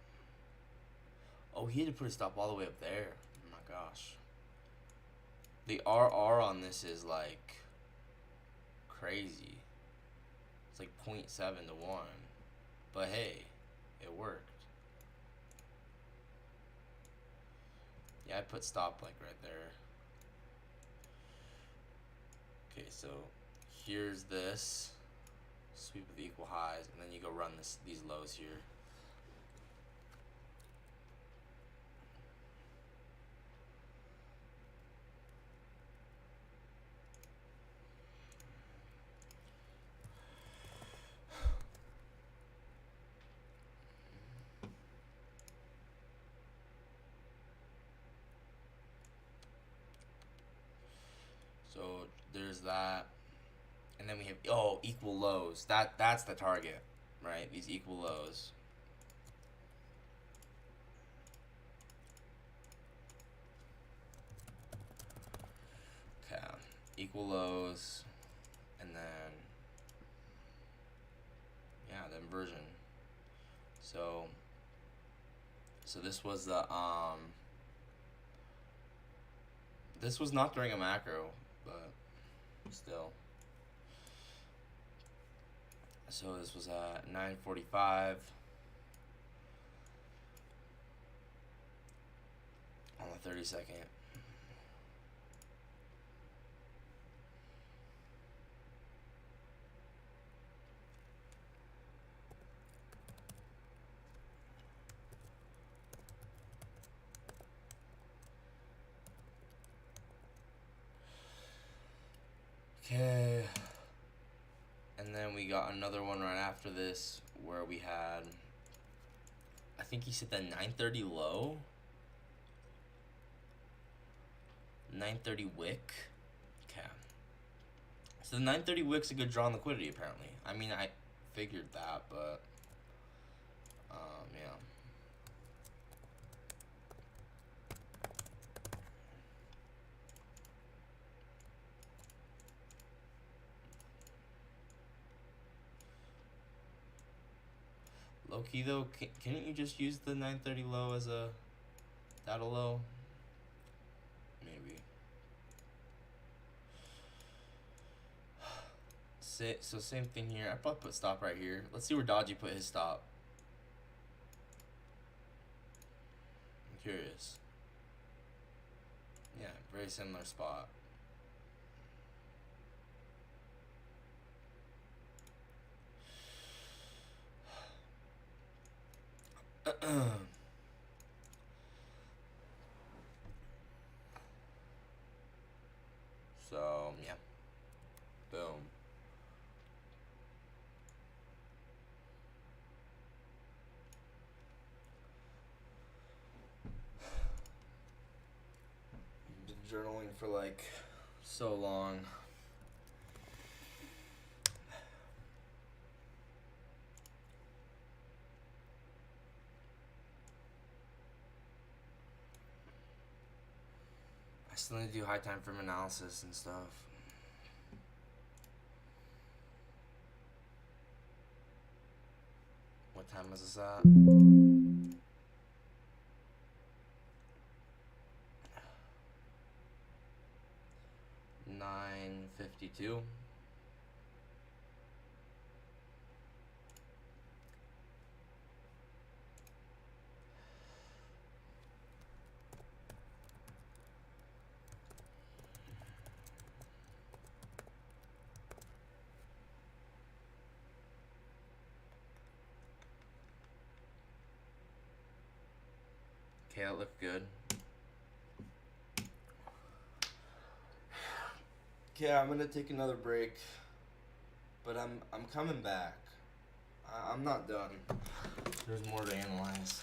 Oh, he had to put his stop all the way up there. Oh my gosh. The RR on this is like crazy. It's like 0.7 to 1. But hey, it worked. Yeah, I put stop like right there. Okay, so here's this sweep of the equal highs, and then you go run these lows here. So there's that, and then we have equal lows. That's the target, right? These equal lows. Okay, equal lows, and then yeah, the inversion. So this was the this was not during a macro, but still. So this was at 9:45 on the 30-second. got another one right after this where we had, I think he said that 930 low, 930 wick. Okay. So the 930 wick's a good draw on liquidity apparently. I mean, I figured that, but yeah. Low key though, can't you just use the 930 low as a data low? Maybe. So same thing here. I probably put stop right here. Let's see where Dodgy put his stop. I'm curious. Yeah, very similar spot. So yeah, boom. Been journaling for like so long. I still need to do high time frame analysis and stuff. What time is this at? 9:52. Okay, that looked good. Okay, I'm gonna take another break, but I'm coming back. I'm not done. There's more to analyze.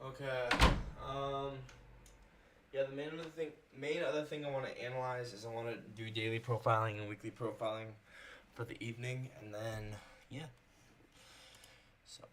Okay. Yeah, the main other thing I want to analyze is I want to do daily profiling and weekly profiling for the evening, and then yeah. So.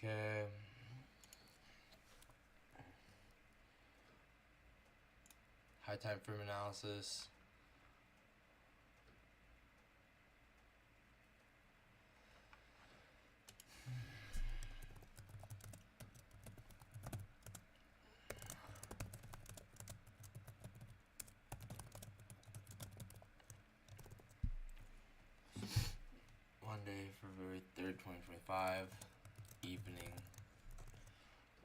Okay. High time frame analysis. Monday, February 3rd, 2025, evening.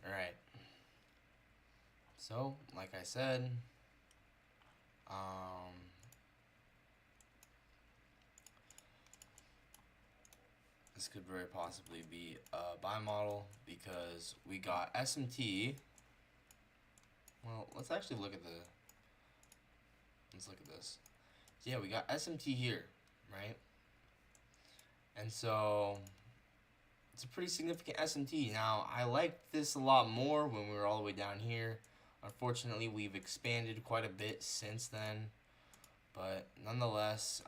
Alright. So, like I said, um, this could very possibly be a buy model because we got SMT. Well, let's actually look at the. Let's look at this. So yeah, we got SMT here, right? And so it's a pretty significant SMT. Now, I liked this a lot more when we were all the way down here. Unfortunately, we've expanded quite a bit since then. But nonetheless,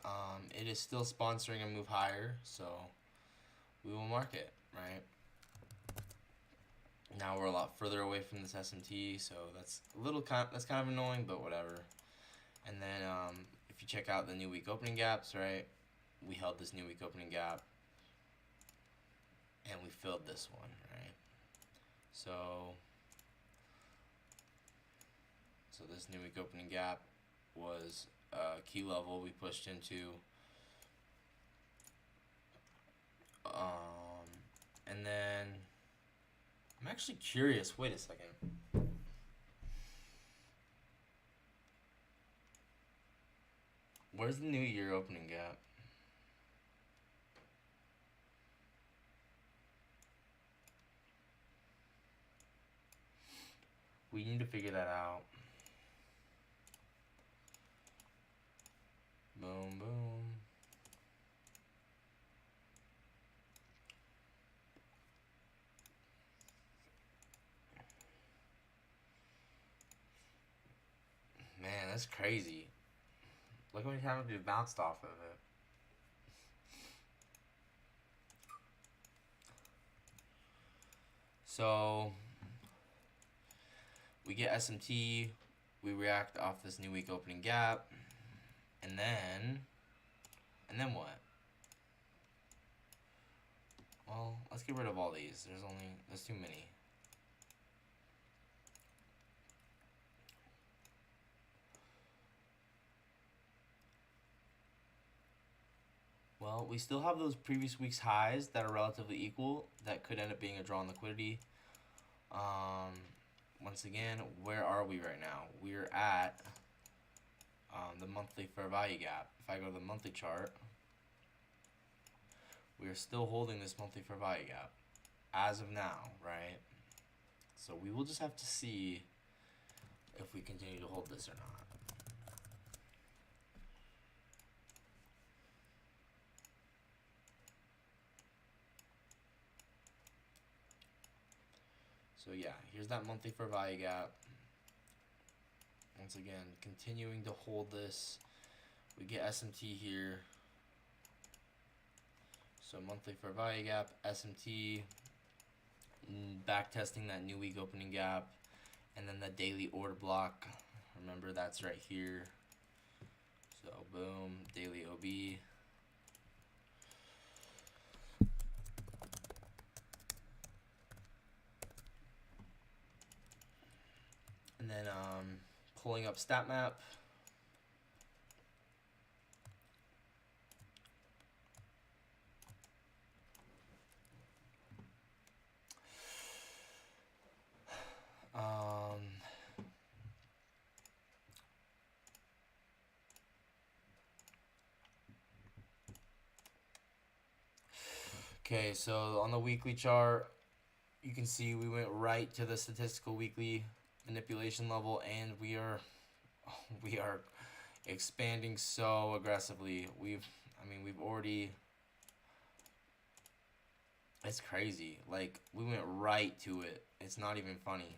it is still sponsoring a move higher, so we will mark it, right? Now we're a lot further away from this SMT, so that's that's kind of annoying, but whatever. And then if you check out the new week opening gaps, right? We held this new week opening gap, and we filled this one, right? So this new week opening gap was a key level we pushed into. And then I'm actually curious. Wait a second. Where's the new year opening gap? We need to figure that out. Boom, boom. Man, that's crazy. Look how many times we bounced off of it. So we get SMT, we react off this new week opening gap, and then what? Well, let's get rid of all these. There's too many. Well, we still have those previous week's highs that are relatively equal. That could end up being a draw on liquidity. Once again, where are we right now? We're at the monthly fair value gap. If I go to the monthly chart, we are still holding this monthly fair value gap as of now, right? So we will just have to see if we continue to hold this or not. So yeah, here's that monthly fair value gap. Once again, continuing to hold this. We get SMT here. So monthly fair value gap, SMT, back testing that new week opening gap, and then the daily order block. Remember, that's right here. So boom, daily OB. And then pulling up stat map. Okay, so on the weekly chart, you can see we went right to the statistical weekly manipulation level, and we are expanding so aggressively. We've already, it's crazy. Like, we went right to it. It's not even funny.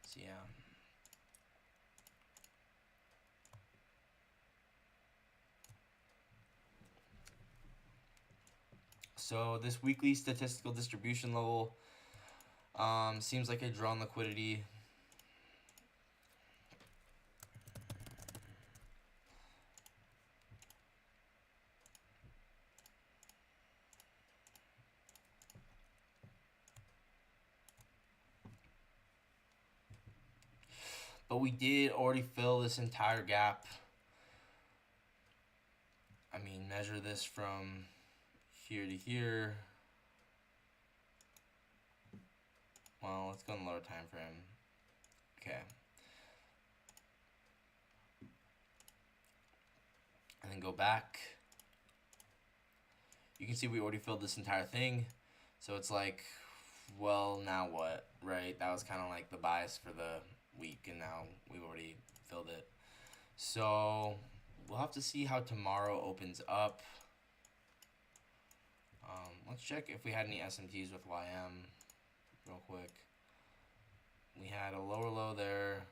So yeah. So this weekly statistical distribution level seems like a draw on liquidity. But we did already fill this entire gap. I mean, measure this from here to here. Well, let's go in the lower time frame. Okay. And then go back. You can see we already filled this entire thing. So it's like, well, now what, right? That was kind of like the bias for the week, and now we've already filled it. So we'll have to see how tomorrow opens up. Let's check if we had any SMTs with YM real quick. We had a lower low there.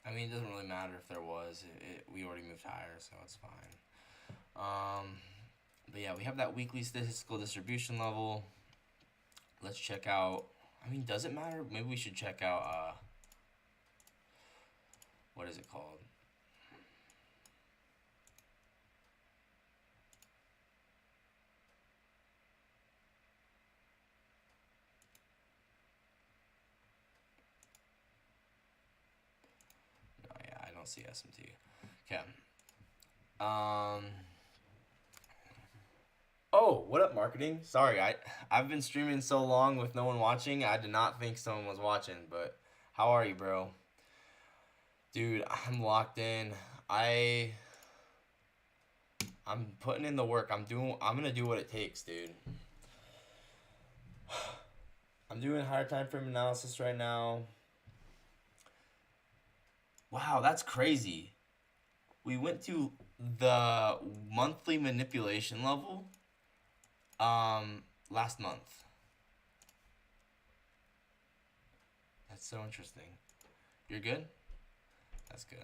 I mean, it doesn't really matter if there was. We already moved higher, so it's fine. But yeah, we have that weekly statistical distribution level. Let's check out. I mean, does it matter? Maybe we should check out. What is it called? No, yeah, I don't see SMT. Okay. Oh, what up, marketing? Sorry, I've been streaming so long with no one watching. I did not think someone was watching, but how are you, bro? Dude, I'm locked in. I'm putting in the work. I'm gonna do what it takes, dude. I'm doing higher time frame analysis right now. Wow, that's crazy. We went to the monthly manipulation level last month. That's so interesting. You're good? That's good.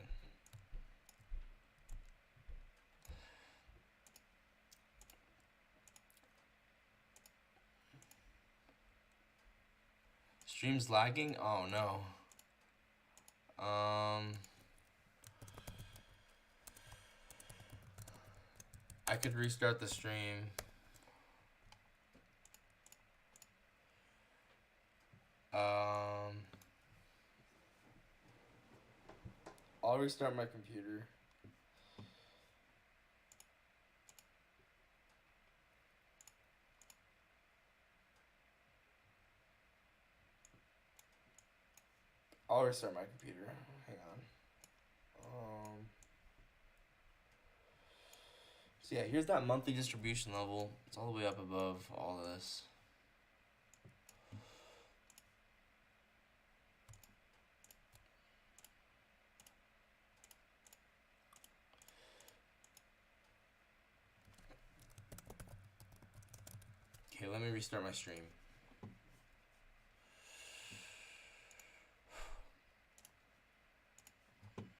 Stream's lagging? Oh no. I could restart the stream. I'll restart my computer. I'll restart my computer. Hang on. So yeah, here's that monthly distribution level. It's all the way up above all of this. Okay, let me restart my stream.